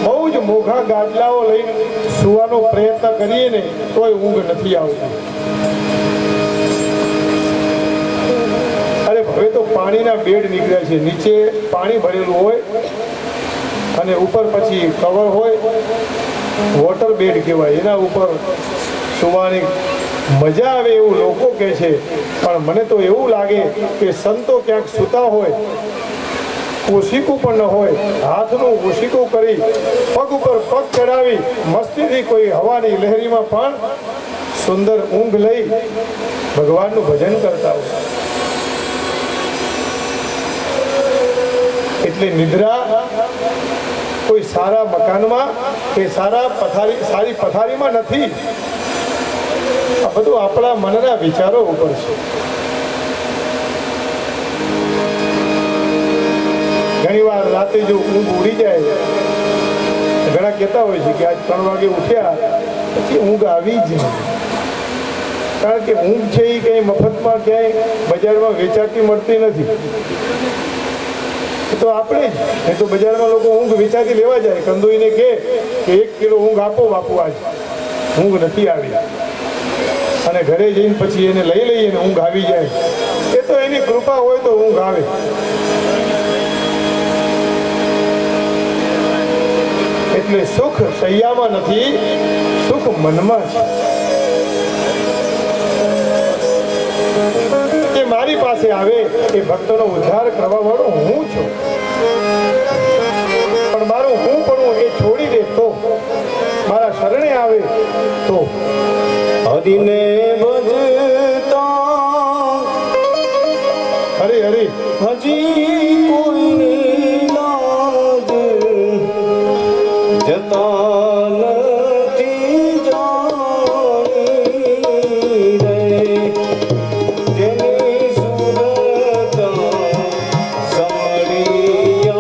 બહુ જ મોઘા ગાદલાઓ લઈને સુવાનો પ્રયત્ન કરીએ ને તોય ઊંઘ નથી આવતી. અરે હવે તો પાણીના બેડ નીકળ્યા છે. નીચે પાણી ભરેલું હોય અને ઉપર પછી કવર હોય, વોટર બેડ કહેવાય. એના ઉપર સુવાની મજા આવે એવું લોકો કહે છે. પણ મને તો એવું લાગે કે સંતો ક્યાંક સૂતા હોય, ઓશિકું પણ ન હોય, હાથનું ઓશિકું કરી પગ ઉપર પગ ચડાવી મસ્તીથી કોઈ હવાની લહેરીમાં પણ સુંદર ઊંઘ લઈ ભગવાનનું ભજન કરતા હોય. એટલે નિદ્રા કોઈ સારા મકાનમાં કે સારી પથારીમાં નથી. આ બધું આપણા મનના વિચારો ઉપર છે. ઘણી વાર રાતે જો ઊંઘ ઉડી જાય, ઘણા કહેતા હોય છે કે આજ 3 વાગે ઉઠ્યા પછી ઊંઘ આવી જ નહીં. કારણ કે ઊંઘ છે એ કંઈ મફતમાં ક્યાંય બજારમાં વેચાતી મળતી નથી. તો આપણે જ તો બજારમાં લોકો ઊંઘ વેચાતી લેવા જાય. કંદોઈને કહે કે 1 કિલો ઊંઘ આપો બાપુ, આજ ઊંઘ નથી આવી. અને ઘરે જઈને પછી એને લઈ લઈએ ને ઊંઘ આવી જાય. એ તો એની કૃપા હોય તો ઊંઘ આવે. એટલે સુખ શૈયામાં નથી, સુખ મનમાં છે. એ મારી પાસે આવે એ ભક્તનો ઉદ્ધાર કરવા વાળો હું છું. પણ મારું હું પણ એ છોડી દે તો, મારા શરણે આવે તો હરિને ભજતા હરે હરે હજી કોઈની લાજ જતા નથી જાણી રે. જેની સુરતા સમળિયાને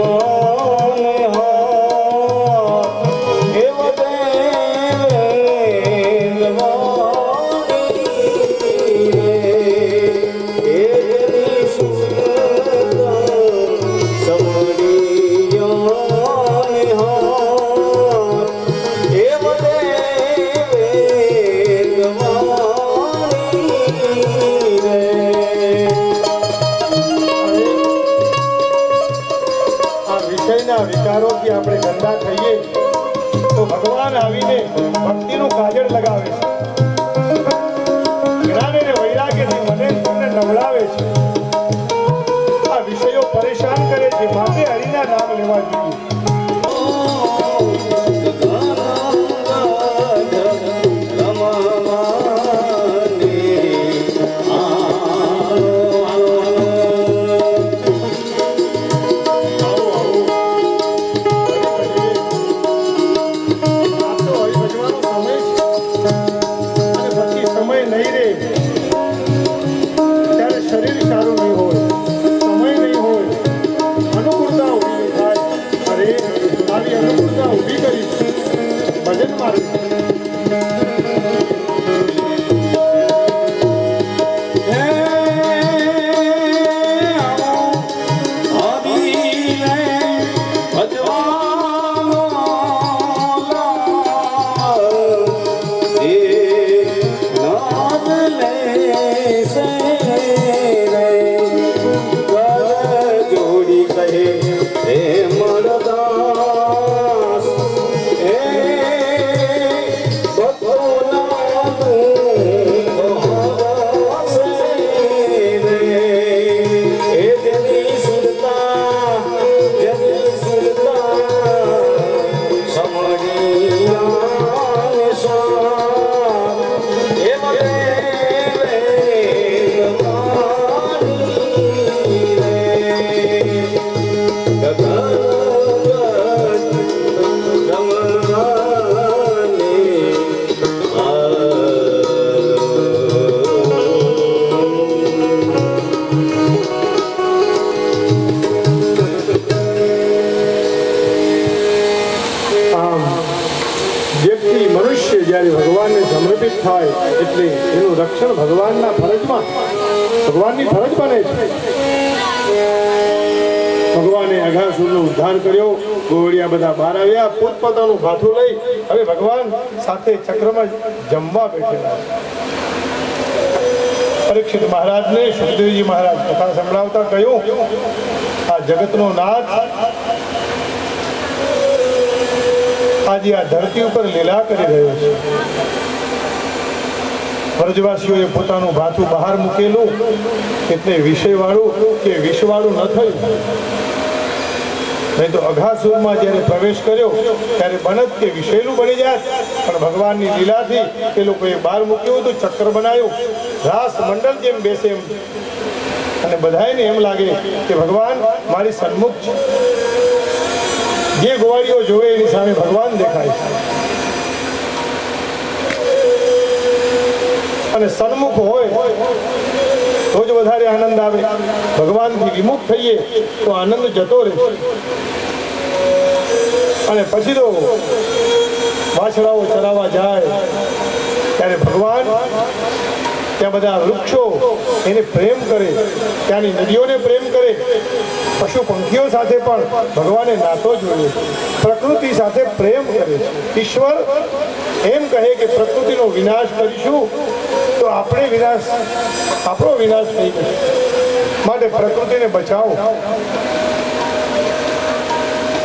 હાથ એવ દેવવાણી રે. એ જેની સુરતા સમળિયાને હાથ એવ દેવવાણી રે. આ વિષયના વિચારોથી આપણે ગંદા થઈએ તો ભગવાન આવીને ભક્તિનું કાજળ લગાવે છે. જ્ઞાન અને વૈરાગ્યથી મને તમને નવડાવે છે. આ વિષયો પરેશાન કરે છે. માટે હરિના નામ લેવા જોઈએ. શરીર સારું નહીં હોય, સમય નહીં હોય, અનુકૂળતા ઊભી થાય. અરે સમર્પિત થાય એટલે એનું રક્ષણ ભગવાનની ફરજ બને છે. ભગવાને અઘાસુરનો ઉદ્ધાર કર્યો. ગોવડિયા બધા બહાર આવ્યા, પોતપોતાનું ભાથું લઈ હવે ભગવાન સાથે ચક્રમાં જમવા બેઠેલા. પરીક્ષિત મહારાજને સુખદેવજી મહારાજ કથા સંભળાવતા કહ્યું, આ જગતનો નાથ આજે આ ધરતી ઉપર લીલા કરી રહ્યો છે. વ્રજવાસીઓએ પોતાનું ભાથું બહાર મૂકેલું એટલે વિષયવાળું કે વિષવાળું ન થયું. નહીં તો અઘાસુરમાં જ્યારે પ્રવેશ કર્યો ત્યારે બનત કે વિષયલું બની જાય, પણ ભગવાનની લીલાથી એ લોકોએ બહાર મૂક્યું હતું, ચક્કર બનાવ્યું, રાસ મંડળ જેમ બેસે એમ, અને બધાને એમ લાગે કે ભગવાન મારી સન્મુખ છે. જે ગોવાળીઓ જોવે એની સામે ભગવાન દેખાય છે. અને સન્મુખ હોય તો જ વધારે આનંદ આવે. ભગવાનથી વિમુખ થઈએ તો આનંદ જતો રહેશે. અને પછી તો વાછડાઓ ચરાવવા જાય ત્યારે ભગવાન ત્યાં બધા વૃક્ષો એને પ્રેમ કરે, ત્યાંની નદીઓને પ્રેમ કરે, પશુ પંખીઓ સાથે પણ ભગવાને નાતો જોયો, પ્રકૃતિ સાથે પ્રેમ કરે. ઈશ્વર એમ કહે કે પ્રકૃતિનો વિનાશ કરીશું તો આપણો વિનાશ થઈ જશે, માટે પ્રકૃતિને બચાવો.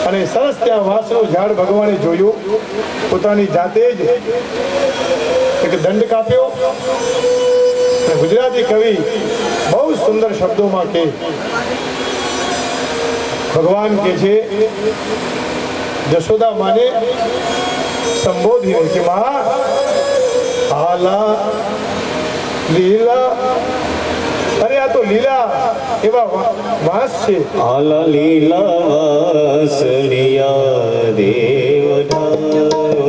અને સરસ ત્યાં વાંસનું ઝાડ ભગવાને જોયું, પોતાની જાતે જ એક દંડ કાપ્યો. અને ગુજરાતી કવિ બહુ સુંદર શબ્દોમાં કે ભગવાન કે છે જશોદા માને સંબોધીને કે મા આલા લીલા, અરે આ તો લીલા એવા વાસ છે. આલા લીલા વાસણિયા દેવઢારો,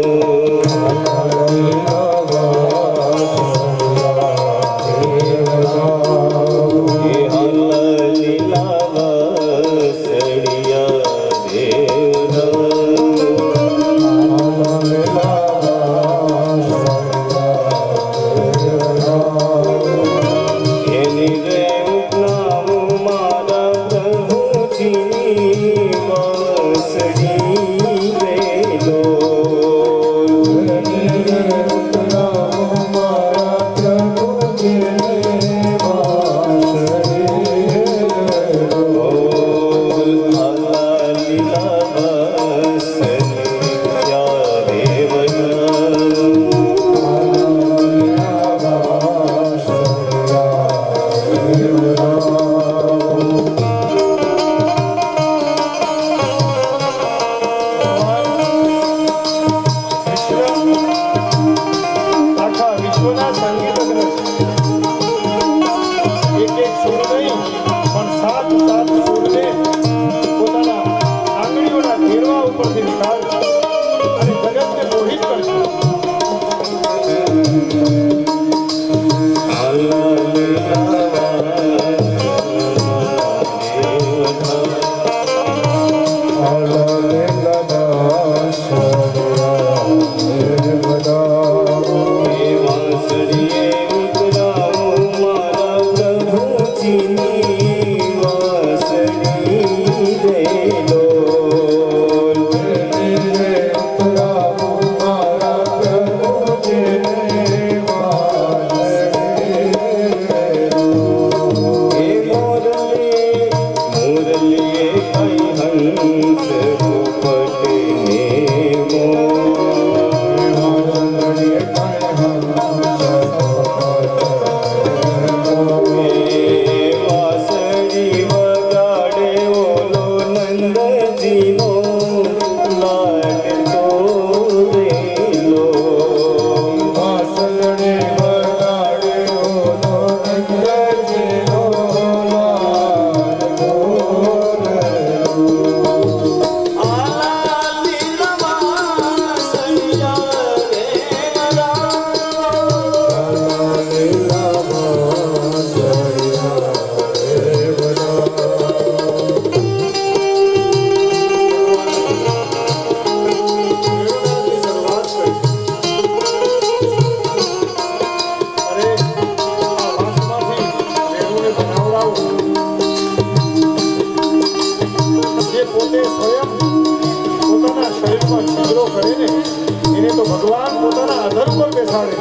બેસાડે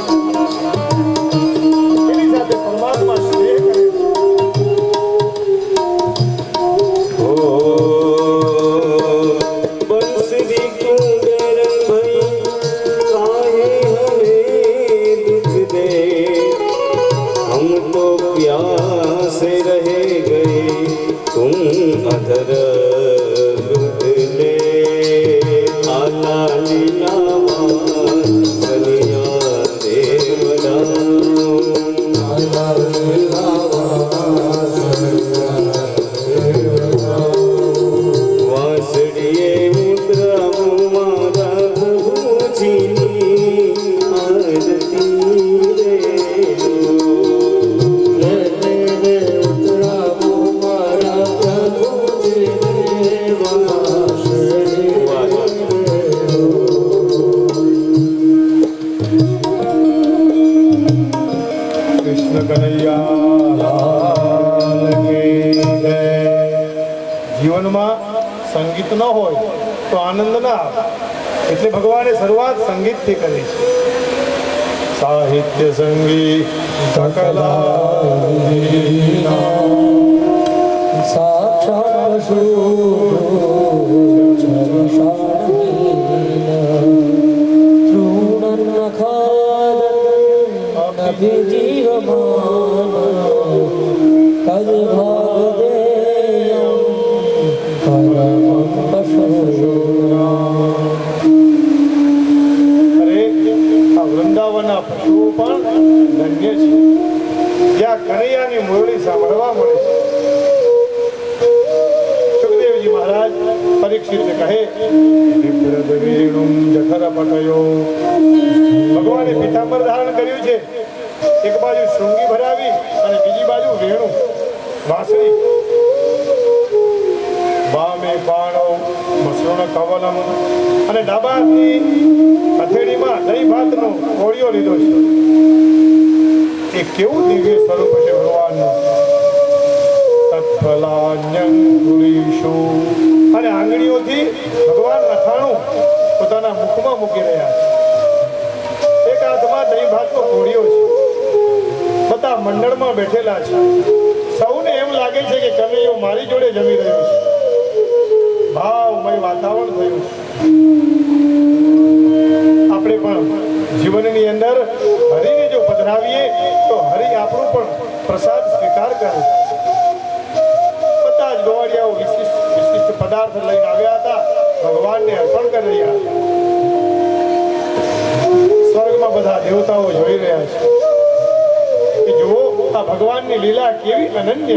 એની સાથે પરમાત્મા સ્નેહ કરે. ओ बंसरी कुंदर भई काहे हमें दुख दे हम तो प्यासे रह गए तुम अधर ले आला लीला सनिया देवरा वासड़िए मुद्रा मारा भूजिनी आरती रे કૃષ્ણ કનૈયા લાલ કી જય. જીવનમાં સંગીત ન હોય તો આનંદ ના આવે, એટલે ભગવાને શરૂઆત સંગીતથી કરી છે. સાહિત્ય સંગીત સાક્ષાત અરે આ વૃંદાવનના પશુઓ પણ ધન્ય છે, જ્યાં કનૈયાની મુરળી સાંભળવા મળે છે. સુખદેવજી મહારાજ પરીક્ષિતને કહે, વિપ્રદ વેણું જઠર પટયો. ભગવાને પીતાંબર ધારણ કર્યું છે, એક બાજુ શૃંગી ભરાવી અને બીજી બાજુ વેણું વાંસળી. વામે બાણો મસૃણ કવલમ અને ડાબા હાથની હથેળીમાં દહીં ભાતનો કોળિયો લીધો છે. એ કેવું દિવ્ય સ્વરૂપ છે ભગવાનનું. તત્ફલાન્યંગુલીષુ અને આંગળીઓથી ભગવાન અથાણું પોતાના મુખમાં મૂકી રહ્યા છે. એક હાથમાં દહીં ભાતનો કોળિયો છે. બધા મંડળમાં બેઠેલા છે. સૌને એમ લાગે છે કે કનૈયો મારી જોડે જમી રહ્યો છે. ભાવમય વાતાવરણ થયું છે. આપણે પણ જીવનની અંદર હરિને જો પધરાવીએ તો હરિ આપણું પણ પ્રસાદ સ્વીકાર કરે. બધા જ ગોવાળિયાઓ વિશિષ્ટ પદાર્થ લઈને આવ્યા હતા, ભગવાનને અર્પણ કરી રહ્યા હતા. સ્વર્ગમાં બધા દેવતાઓ જોઈ રહ્યા છે કે જુઓ આ ભગવાનની લીલા કેવી અનન્ય છે.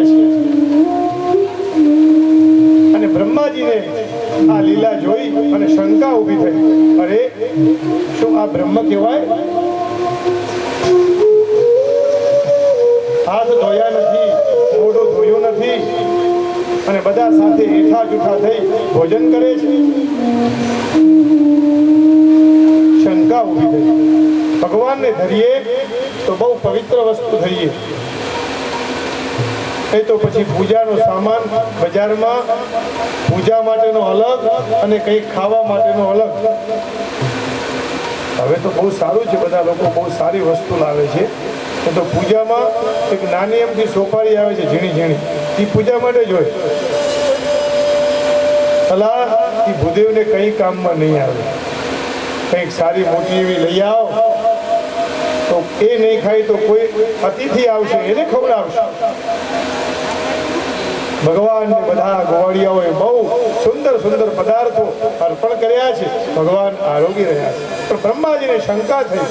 અને બ્રહ્માજીને આ લીલા જોઈ અને શંકા ઊભી થઈ, અરે શું આ બ્રહ્મ કહેવાય? હાથ ધોયા નથી, મોઢું ધોયું નથી અને બધા સાથે હેઠા જૂઠા થઈ ભોજન કરે છે. શંકા ઊભી થઈ. ભગવાનને ધરીએ તો બહુ પવિત્ર વસ્તુ થઈએ, એ તો પછી પૂજાનો સામાન બજારમાં પૂજા માટેનો અલગ અને કંઈક ખાવા માટેનો અલગ. હવે તો બહુ સારું છે, બધા લોકો બહુ સારી વસ્તુ લાવે છે. તો પૂજામાં એક નાની એમથી સોપારી આવે છે, ઝીણી ઝીણી, એ પૂજા માટે જ હોય. અલા એ ભૂદેવને કંઈ કામમાં નહીં આવે. કંઈક સારી મોટી એવી લઈ આવો તો એ નહીં ખાય તો કોઈ અતિથિ આવશે એને ખવડાવશે. ભગવાનને બધા ગોવાળિયાઓએ બહુ સુંદર સુંદર પદાર્થો અર્પણ કર્યા છે. ભગવાન આરોગી રહ્યા છે. પણ બ્રહ્માજીને શંકા થઈ.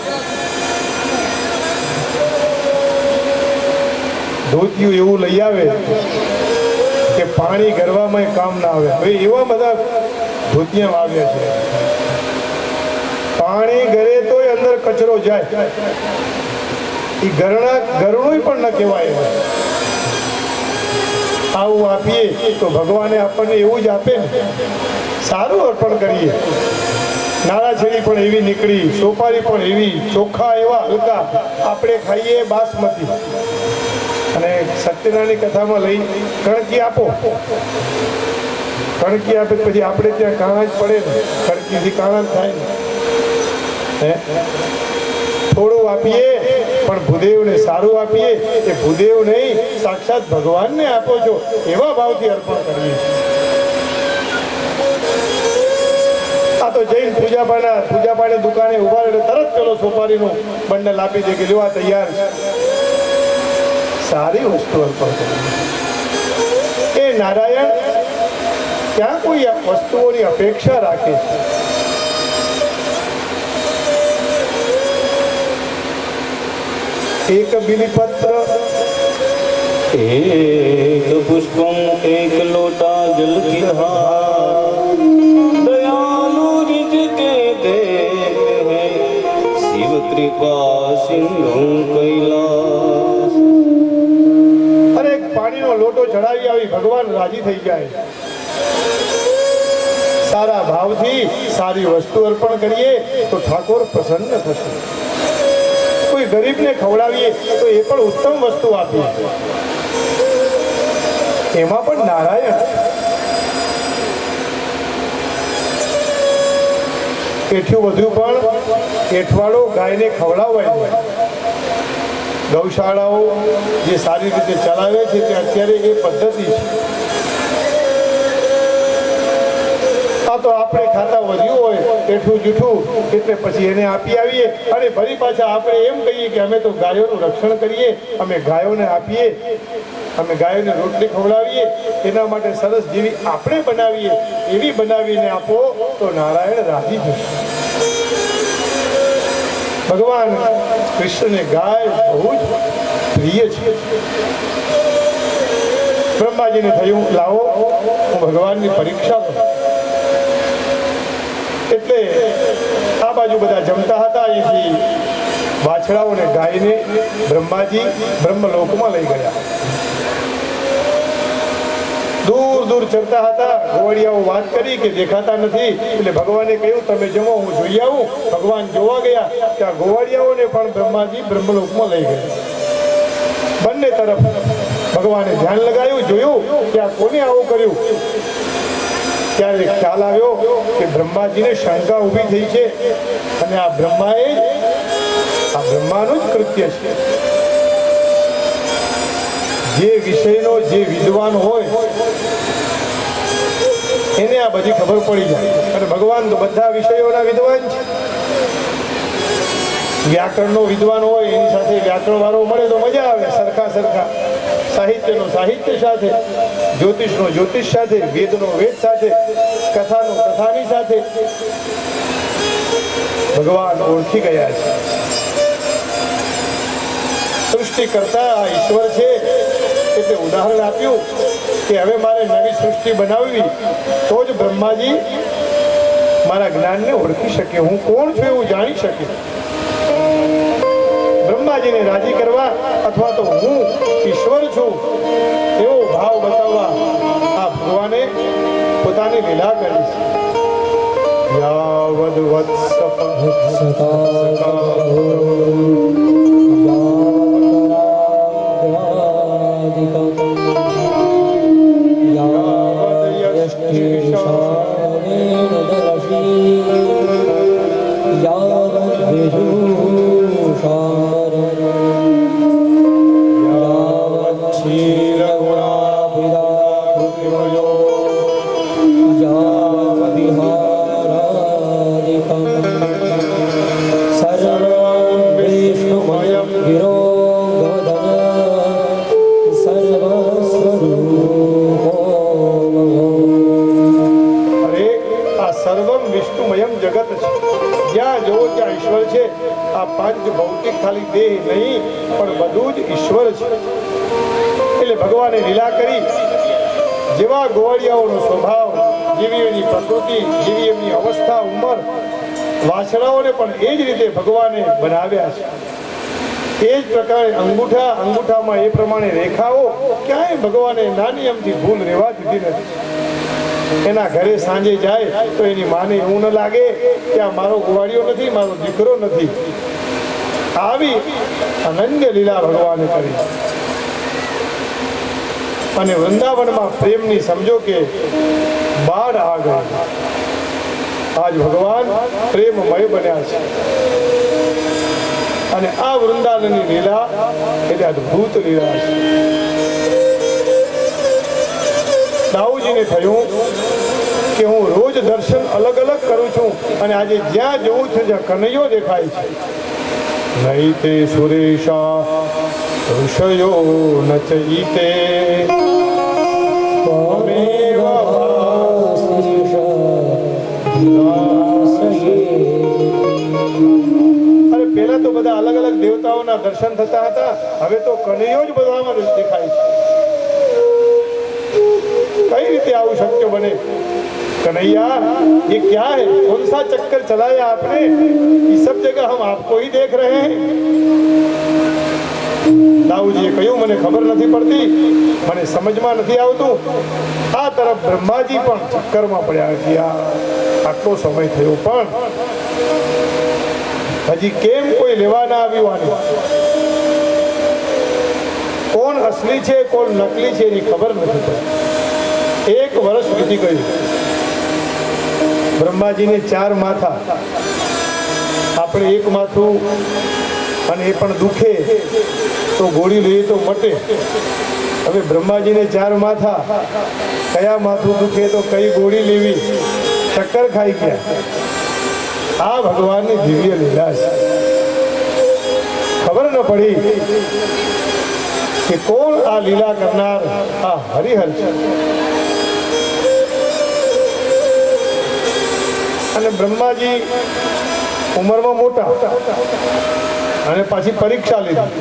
ધોતિયું એવું લઈ આવે કે પાણી ગરવામાં કામ ના આવે. ભાઈ એવા બધા ધોતિયા આવ્યા છે, પાણી ગરે તો અંદર કચરો જાય, એ ગરણું પણ ન કહેવાય. આવું આપીએ તો ભગવાને આપણને એવું જ આપે ને. સારું અર્પણ કરીએ. નાળાછેડી પણ એવી નીકળી, સોપારી પણ એવી, ચોખા એવા હલકા, આપણે ખાઈએ બાસમતી. અને સત્યનારાયણની કથામાં લઈ કણકી આપો, કણકી આપે પછી આપણે ત્યાં કાણા જ પડે ને, કણકીથી કાણા જ થાય ને. થોડું આપીએ પણ ભૂદેવને સારું આપીએ. એ ભૂદેવ નહીં, સાક્ષાત ભગવાનને આપો છો એવા ભાવથી અર્પણ કરીએ છીએ. આ તો જૈન પૂજાપાની દુકાને ઉભા એટલે તરત પેલો સોપારીનું બંડલ આપી દે કે લેવા તૈયાર છે. સારી વસ્તુ અર્પણ કરીએ. એ નારાયણ ક્યાં કોઈ આ વસ્તુઓની અપેક્ષા રાખે છે? એક બિલીપત્ર, एक पुष्पम एक लोटा जल की धार, दयालु निज के देव है शिव कृपा सिंधु कैलास. અરે એક પાણીનો લોટો ચડાવી આવી ભગવાન રાજી થઈ જાય. સારા ભાવથી સારી વસ્તુ અર્પણ કરીએ તો ઠાકોર પ્રસન્ન થશે. કોઈ ગરીબને ખવડાવીએ તો એ પણ ઉત્તમ વસ્તુ આપીએ, એમાં પણ નારાયણ. એઠું બધું પણ એઠવાડો ગાયને ખવડાવવાય. ગૌશાળાઓ જે સારી રીતે ચલાવે છે તે અત્યારે એ પદ્ધતિ છે. આ તો આપણે ખાતા વધ્યું હોય એઠું જૂઠું એટલે પછી એને આપી આવીએ અને ફરી પાછા આપણે એમ કહીએ કે અમે તો ગાયોનું રક્ષણ કરીએ, અમે ગાયોને આપીએ, અમે ગાયોને રોટલી ખવડાવીએ, એના માટે સરસ જેવી આપણે બનાવીએ એવી બનાવીને આપો તો નારાયણ રાજી થશે. ભગવાન કૃષ્ણને ગાય બહુ જ પ્રિય છે. બ્રહ્માજીને થયું લાવો હું ભગવાનની પરીક્ષા કરું. એટલે આ બાજુ બધા જમતા હતા, અહીંથી વાછડાઓને ગાયને બ્રહ્માજી બ્રહ્મલોકમાં લઈ ગયા. દૂર દૂર ચરતા હતા. ગોવાળિયાઓ વાત કરી કે દેખાતા નથી, એટલે ભગવાને કહ્યું તમે જમો હું જોઈ આવું. ભગવાન જોવા ગયા ત્યાં ગોવાળિયાઓને પણ બ્રહ્માજી બ્રહ્મલોકમાં લઈ ગયા. બંને તરફ ભગવાને ધ્યાન લગાવ્યું, જોયું કે આ કોને આવું કર્યું. ત્યારે ખ્યાલ આવ્યો કે બ્રહ્માજીને શંકા ઊભી થઈ છે અને આ બ્રહ્માનું જ કૃત્ય છે. જે વિષયનો જે વિદ્વાન હોય એને આ બધી ખબર પડી જાય. અને ભગવાન તો બધા વિષયોના વિદ્વાન છે. વ્યાકરણનો વિદ્વાન હોય એની સાથે વ્યાકરણ વાળો મળે તો મજા આવે. સરખા સાહિત્યનો સાહિત્ય સાથે, જ્યોતિષનો જ્યોતિષ સાથે, વેદનો વેદ સાથે, કથાનો કથાની સાથે ભગવાન ઓળખી ગયા છે. સૃષ્ટિ કરતા આ ઈશ્વર છે એટલે ઉદાહરણ આપ્યું કે હવે મારે નવી સૃષ્ટિ બનાવવી તો જ બ્રહ્માજી મારા જ્ઞાનને ઓળખી શકે, હું કોણ છું એવું જાણી શકે. બ્રહ્માજીને રાજી કરવા અથવા તો હું ઈશ્વર છું એવો ભાવ બતાવવા આ ભગવાને પોતાની લીલા કરી છે. યાવદ વત્સ ભગવાને લીલા કરી. જેવા ગોવાળિયાઓનો સ્વભાવ, જેવી એની પ્રકૃતિ, જેવી એમની અવસ્થા, ઉંમર, વાછડાઓને પણ એ જ રીતે ભગવાને બનાવ્યા છે. એ જ પ્રકારે અંગૂઠામાં એ પ્રમાણે રેખાઓ ક્યાંય ભગવાને નાની અમથી ભૂલ રહેવા દીધી નથી. એના ઘરે સાંજે જાય તો એની માને એવું ન લાગે કે આ મારો ગોવાળિયો નથી, મારો દીકરો નથી. આવી અનન્ય લીલા ભગવાને કરી. અને વૃંદાવનમાં પ્રેમની સમજો કે બાળ આ ગઈ. આજ ભગવાન પ્રેમમય બન્યા છે. અને આ વૃંદાવનની લીલા એટલે અદ્ભુત લીલા છે. દાઉજીને થયું કે હું રોજ દર્શન અલગ અલગ કરું છું અને આજે જ્યાં જવું છે જ્યાં કનૈયો દેખાય છે. નહીં તે સુરેશા ઋષયો નચઈતે ત્વમેવ અરે પહેલા તો બધા અલગ અલગ દેવતાઓના દર્શન થતા હતા, હવે તો કનૈયો જ બધામાં દેખાય છે. कई रीते आऊ शक्य बने? कन्हैया ये क्या है, कौन सा चक्कर चलाया आपने? ये सब जगह हम आपको ही देख रहे हैं. दाऊजीए કહ્યું મને ખબર નથી પડતી, મને સમજમાં નથી આવતું. આ તરફ બ્રહ્માજી પણ ચક્કરમાં પડ્યા કે આટલો સમય થયો પણ હજી કેમ કોઈ લેવા ના આવ્યું આને? કોણ અસલી છે કોણ નકલી છે એની ખબર નથી પડતી. 1 વર્ષ વીતી ગયું. બ્રહ્માજીને 4 માથા, આપણે એક માથું અને એ પણ દુખે તો ગોળી લઈએ તો મટે. હવે બ્રહ્માજીને 4 માથા, કયા માથું દુખે તો કઈ ગોળી લેવી, ચક્કર ખાઈ ગયા. આ ભગવાનની દિવ્ય લીલા છે. ખબર ન પડી કે કોણ આ લીલા કરનાર આ હરિહર છે. અને બ્રહ્માજી ઉંમરમાં મોટા અને પાછી પરીક્ષા લીધી.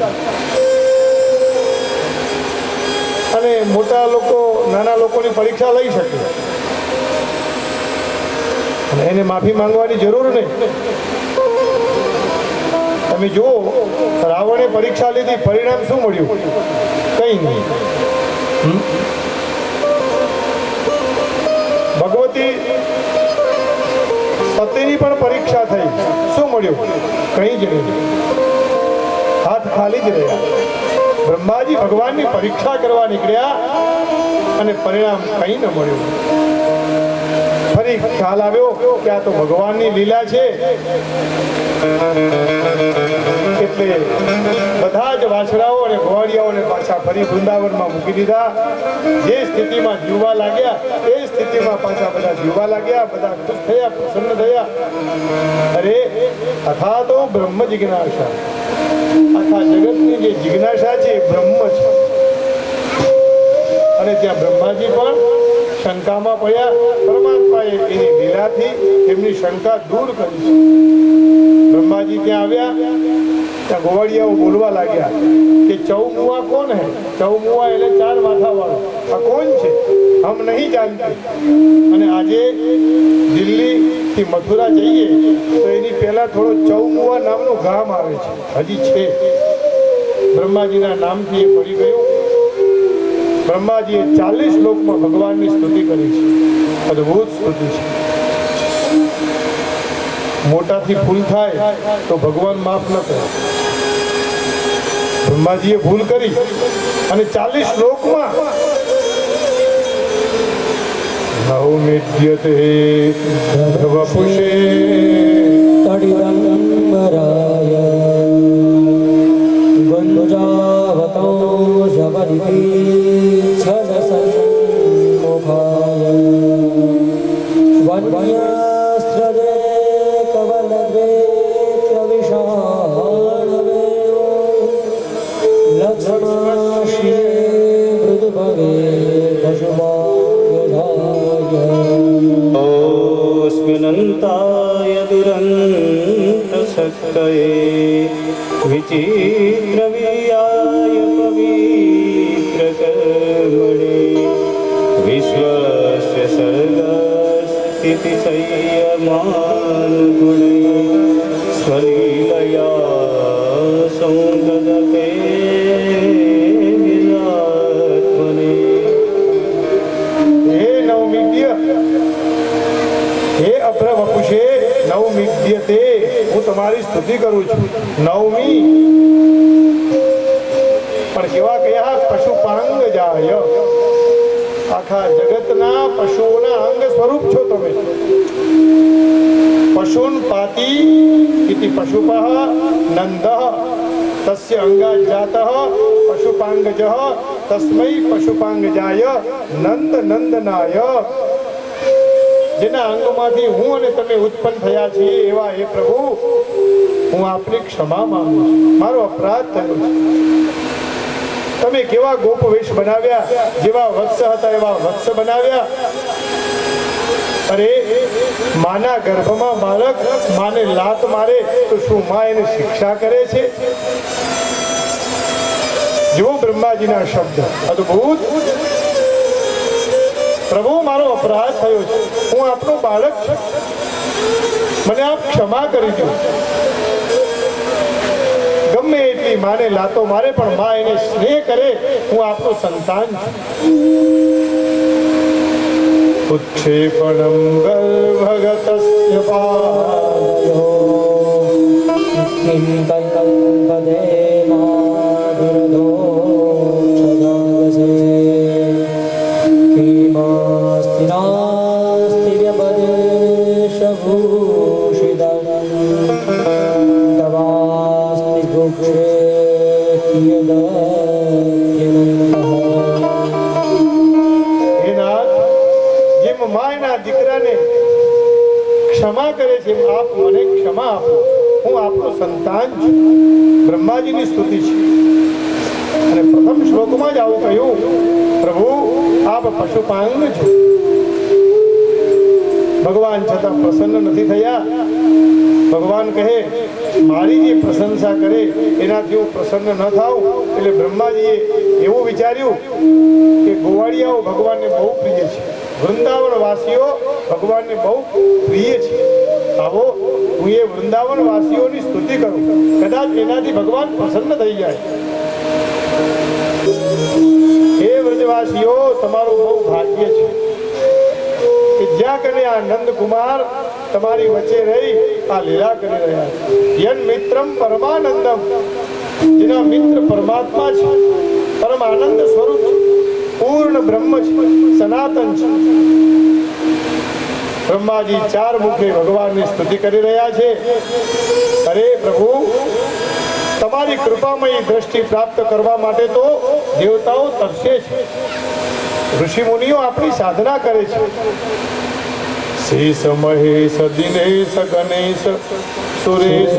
અને મોટા લોકો નાના લોકોની પરીક્ષા લઈ શકે અને એને માફી માંગવાની જરૂર નહીં. તમે જુઓ, રાવણે પરીક્ષા લીધી, પરિણામ શું મળ્યું? કઈ નહીં. ભગવતી સતીની પણ પરીક્ષા થઈ, શું મળ્યું? કઈ જ નહીં, હાથ ખાલી જ રહ્યા. બ્રહ્માજી ભગવાનની પરીક્ષા કરવા નીકળ્યા અને પરિણામ કઈ ન મળ્યું. ફરી ખ્યાલ આવ્યો કે આ તો ભગવાનની લીલા છે. એટલે બધા જ વાછડાઓ અને ગોવાળિયાઓને પાછા ફરી વૃંદાવનમાં મૂકી દીધા. જે સ્થિતિમાં જીવવા લાગ્યા એ સ્થિતિમાં પાછા બધા જીવવા લાગ્યા. બધા ખુશ થયા, પ્રસન્ન થયા. અરે અથા તો બ્રહ્મ જિજ્ઞાસા, આખા જગતની જે જિજ્ઞાસા છે એ બ્રહ્મ છે. અને ત્યાં બ્રહ્માજી પણ શંકામાં પડ્યા. પરમાત્માએ એની લીલાથી એમની શંકા દૂર કરી છે. બ્રહ્માજી ત્યાં આવ્યા, ત્યાં ગોવાળિયાઓ બોલવા લાગ્યા કે ચૌમુઆ કોણ હે? ચૌમુઆ એટલે 4 માથા વાળો. આ કોણ છે? હમ નહીં જાણતે. અને આજે દિલ્હીથી મથુરા જઈએ તો એની પહેલા થોડો ચૌમુઆ નામનું ગામ આવે છે, હજી છે. બ્રહ્માજીના નામથી એ પડી ગયું. બ્રહ્માજીએ 40 લોકમાં ભગવાનની સ્તુતિ કરી છે. અદભુત સ્તુતિ છે. મોટાથી ભૂલ થાય તો ભગવાન માફ ન કરે. બ્રહ્માજીએ ભૂલ કરી અને 40 લોકમાં નવમિદ્યતે વપુષે તડિદંબરાય ગંજાવતો જવરિતિ છદસન્મુખાય વન્યસ્ત્રજે કવલદ્વેત્ર વિષાણવે લક્ષ્મણાશિરે મૃદભવે પશુભાગ્યધાય ઓસ્મિનંતાય દુરંતશક્તયે વિચિત્રવીર્યાય પવિત્રકર્મણે વિશ્વસ્ય સર્ગસ્થિતિસંયમાન ગુણે સ્વલીલયા સૌદદતે વિરાત્મને. હે નવમિદ્ય, હે અપ્ર વપુષે નવમિદ્યતે, હું તમારી સ્તુતિ કરું છું. નવમી પણ કેવા કયા? પશુપાંગ જાય. આખા જગતના પશુઓના અંગ સ્વરૂપ છો તમે. पशून् पाति इति पशुपः नन्दः तस्य अंगात् जातः पशुपांगजः तस्मै पशुपांगजाय नंद नंदनाय। જેના અંગમાંથી હું અને તમે ઉત્પન્ન થયા છીએ એવા હે પ્રભુ, હું આપની ક્ષમા માંગુ છું, મારો અપરાધ થયો છે। તમે કેવા ગોપ વેશ બનાવ્યા, જેવા વત્સ હતા એવા વત્સ બનાવ્યા। અરે માના ગર્ભમાં બાળક માને લાત મારે તો શું માં એને શિક્ષા કરે છે? જુઓ બ્રહ્માજીના શબ્દ અદ્ભુત। પ્રભુ મારો અપરાધ થયો છે, હું આપનો બાળક છું, મને આપ ક્ષમા કરી દો। ગમે એટલી માને લાતો મારે પણ માં એને સ્નેહ કરે, હું આપનો સંતાન છું। ઉત્ક્ષેપણમ ગર્ભગતસ્ય પાદયો કિં કલ્પદે માધુરદો ક્ષદાગસે કિમાસ્તિ નાસ્તિ વ્યપદેશભૂષિતં તવાસ્તિ વૃક્ષે માયના દીકરાને ક્ષમા કરે છે, આપ મને ક્ષમા આપો, હું આપનો સંતાન છું। બ્રહ્માજીની સ્તુતિ છે અને પ્રથમ શ્લોકમાં જ આવું કહ્યું, પ્રભુ આપ પશુપાંગ છો। ભગવાન છતાં પ્રસન્ન નથી થયા। ભગવાન કહે મારી જે પ્રશંસા કરે એનાથી હું પ્રસન્ન ન થાઉં, એટલે બ્રહ્માજીએ એવું વિચાર્યું કે ગોવાળિયાઓ ભગવાનને બહુ પ્રિય છે, વૃંદાવન વાસીઓ ભગવાનને બહુ પ્રિય છે, આવો હું એ વૃંદાવન વાસીઓની સ્તુતિ કરું, કદાચ એનાથી ભગવાન પ્રસન્ન થઈ જાય। હે વ્રજવાસીઓ, તમારું બહુ ભાગ્ય છે કે જ્યાં કને આ નંદકુમાર તમારી વચ્ચે રહી આ લીલા કરી રહ્યા છે। યન મિત્રમ પરમાનંદમ, જેના મિત્ર પરમાત્મા છે, પરમ આનંદ સ્વરૂપ છે, પૂર્ણ બ્રહ્મ છે, સનાતન છે। બ્રહ્માજી ચાર મુખે ભગવાનની સ્તુતિ કરી રહ્યા છે। અરે પ્રભુ, તમારી કૃપામય દ્રષ્ટિ પ્રાપ્ત કરવા માટે તો દેવતાઓ તરસે છે, ઋષિ મુનિઓ આપણી સાધના કરે છે। શેષ મહેશ દિનેશ ગણેશ સુરેશ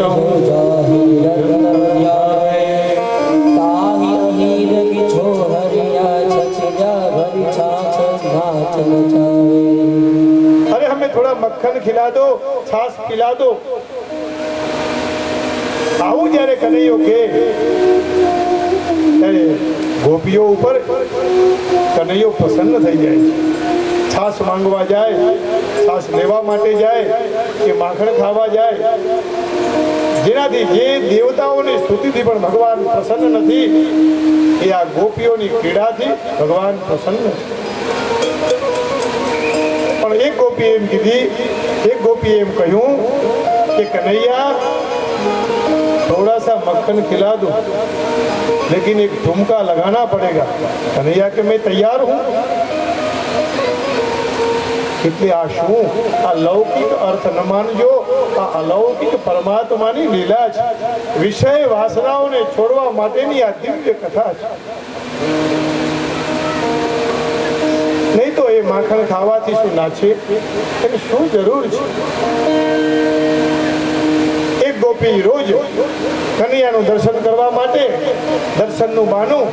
अरे हमें थोड़ा मक्खन खिला दो, छाछ पिला दो। આવું જ્યારે કનૈયો કે ત્યારે ગોપીઓ ઉપર કનૈયો પ્રસન્ન થઈ જાય છે। છાશ માંગવા જાય, છાશ લેવા માટે જાય કે માખણ ખાવા જાય, જેનાથી જે દેવતાઓની સ્તુતિથી પણ ભગવાન પ્રસન્ન નથી, એ આ ગોપીઓની પીડાથી ભગવાન પ્રસન્ન છે। પણ એક ગોપી એમ કીધી, એક ગોપીએ એમ કહ્યું કે કનૈયા थोड़ा सा मक्खन खिला दो, लेकिन एक ठुमका लगाना पड़ेगा। कन्हैया के मैं तैयार हूं। એટલે આ શું? આ લૌકિક અર્થ ન માનજો, આ અલૌકિક પરમાત્માની લીલા છે, વિષય વાસનાઓને છોડવા માટેની આ દિવ્ય કથા છે। નહીં તો એ માખણ ખાવાથી શું નાચે, એની શું જરૂર છે? એક ગોપી રોજ કનૈયાનું દર્શન કરવા માટે દર્શનનું બહાનું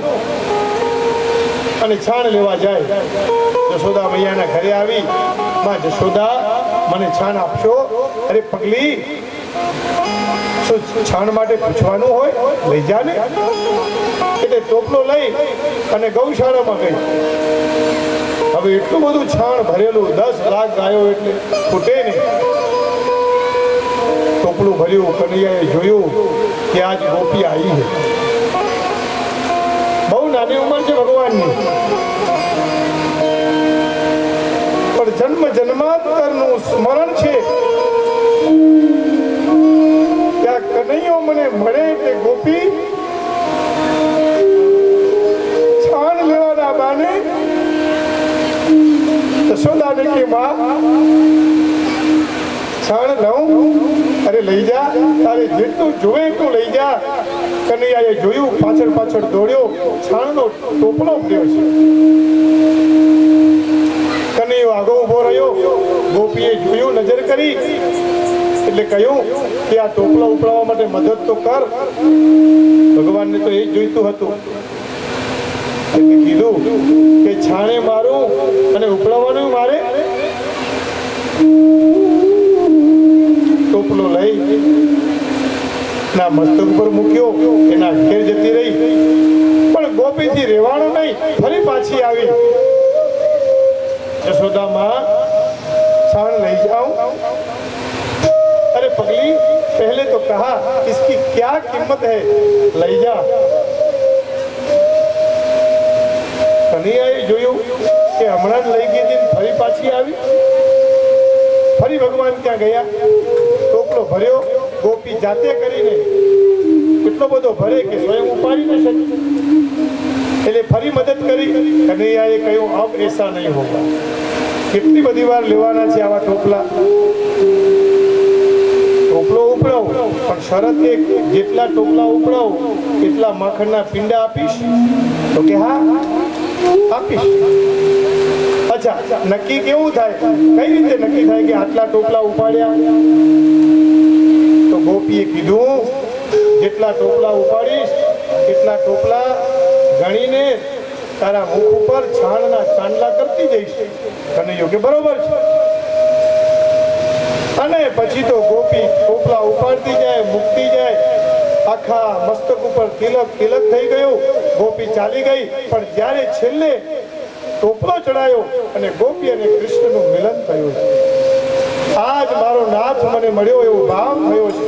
અને છાણ લેવા જાય। જશોદા મૈયાના ઘરે આવી, માં જશોદા મને છાણ આપશો? અરે પગલી, શું છાણ માટે પૂછવાનું હોય? લઈ જા ને। એટલે ટોપલો લઈ અને ગૌશાળામાં ગઈ। હવે એટલું બધું છાણ ભરેલું, 10 લાખ ગાયો એટલે ખૂટે ને। ટોપલું ભર્યું, કનૈયાએ જોયું કે આજ ગોપી આવી છે। બહુ નાની ઉંમર છે ભગવાનની, પણ જન્મ જન્માંતરનું સ્મરણ છે કે આ કનૈયો મને મળે એટલે ગોપી છાણ લેવાના બાને જશોદાને કે માં છાણ લઉં? અરે લઈ જા, તારે જેટલું જોવે એટલું લઈ જા. કનૈયાએ જોયું, પાછળ પાછળ દોડ્યો, છાણનો ટોપલો પડ્યો છે. કનૈયો આગો ઉભો રહ્યો. ગોપીએ જોયું, નજર કરી એટલે કહ્યું કે આ ટોપલો ઉપડાવવા માટે મદદ તો કર. ભગવાનને તો એ જ જોઈતું હતું. એટલે કીધું કે છાણે મારું અને ઉપડાવવાનું મારે. ટોપલો લઈ ના મસ્તક ઉપર મૂક્યો, એના ઘેર જતી રહી. પણ ગોપીથી રહેવાનું નહીં, ફરી પાછી આવી. यशोदा छाण ले जाऊं? अरे पगली, पहले तो कहा इसकी क्या कीमत है, लई जा. कन्हैयाए જોયું કે હમણાં જ લઈ ગઈ હતી, ફરી પાછી આવી. ફરી ભગવાન ત્યાં ગયા, ટોપલો ભર્યો. ગોપી જાતે કરીને એટલો બધો ભરે કે સ્વયં ઉપાડી ન શકી. એટલે ફરી મદદ કરી. કનૈયાએ કહ્યું, અબ એસા નહીં હોગા. કેટલી બધી વાર લેવાના છે આવા ટોપલા? ટોપલો ઉપડાવો, પણ શરત એક, જેટલા ટોપલા ઉપડાવો એટલા માખણના પિંડા આપીશ? તો કે હા આપીશ. અચ્છા, નક્કી કેવું થાય? કઈ રીતે નક્કી થાય કે આટલા ટોપલા ઉપાડ્યા? તો ગોપીએ કીધું, જેટલા ટોપલા ઉપાડીશ એટલા ટોપલા ગણીને તારા મુખ ઉપર છાણના ચાંદલા કરતી જઈશ. કનૈયો કે બરોબર છે. અને પછી તો ગોપી ટોપલા ઉપાડતી જાય, મૂકતી જાય. આખા મસ્તક ઉપર તિલક તિલક થઈ ગયું. ગોપી ચાલી ગઈ. પણ જ્યારે છેલ્લે ટોપલો ચડાયો અને ગોપી અને કૃષ્ણનું મિલન થયું, આજ મારો નાથ મને મળ્યો એવો ભાવ થયો છે.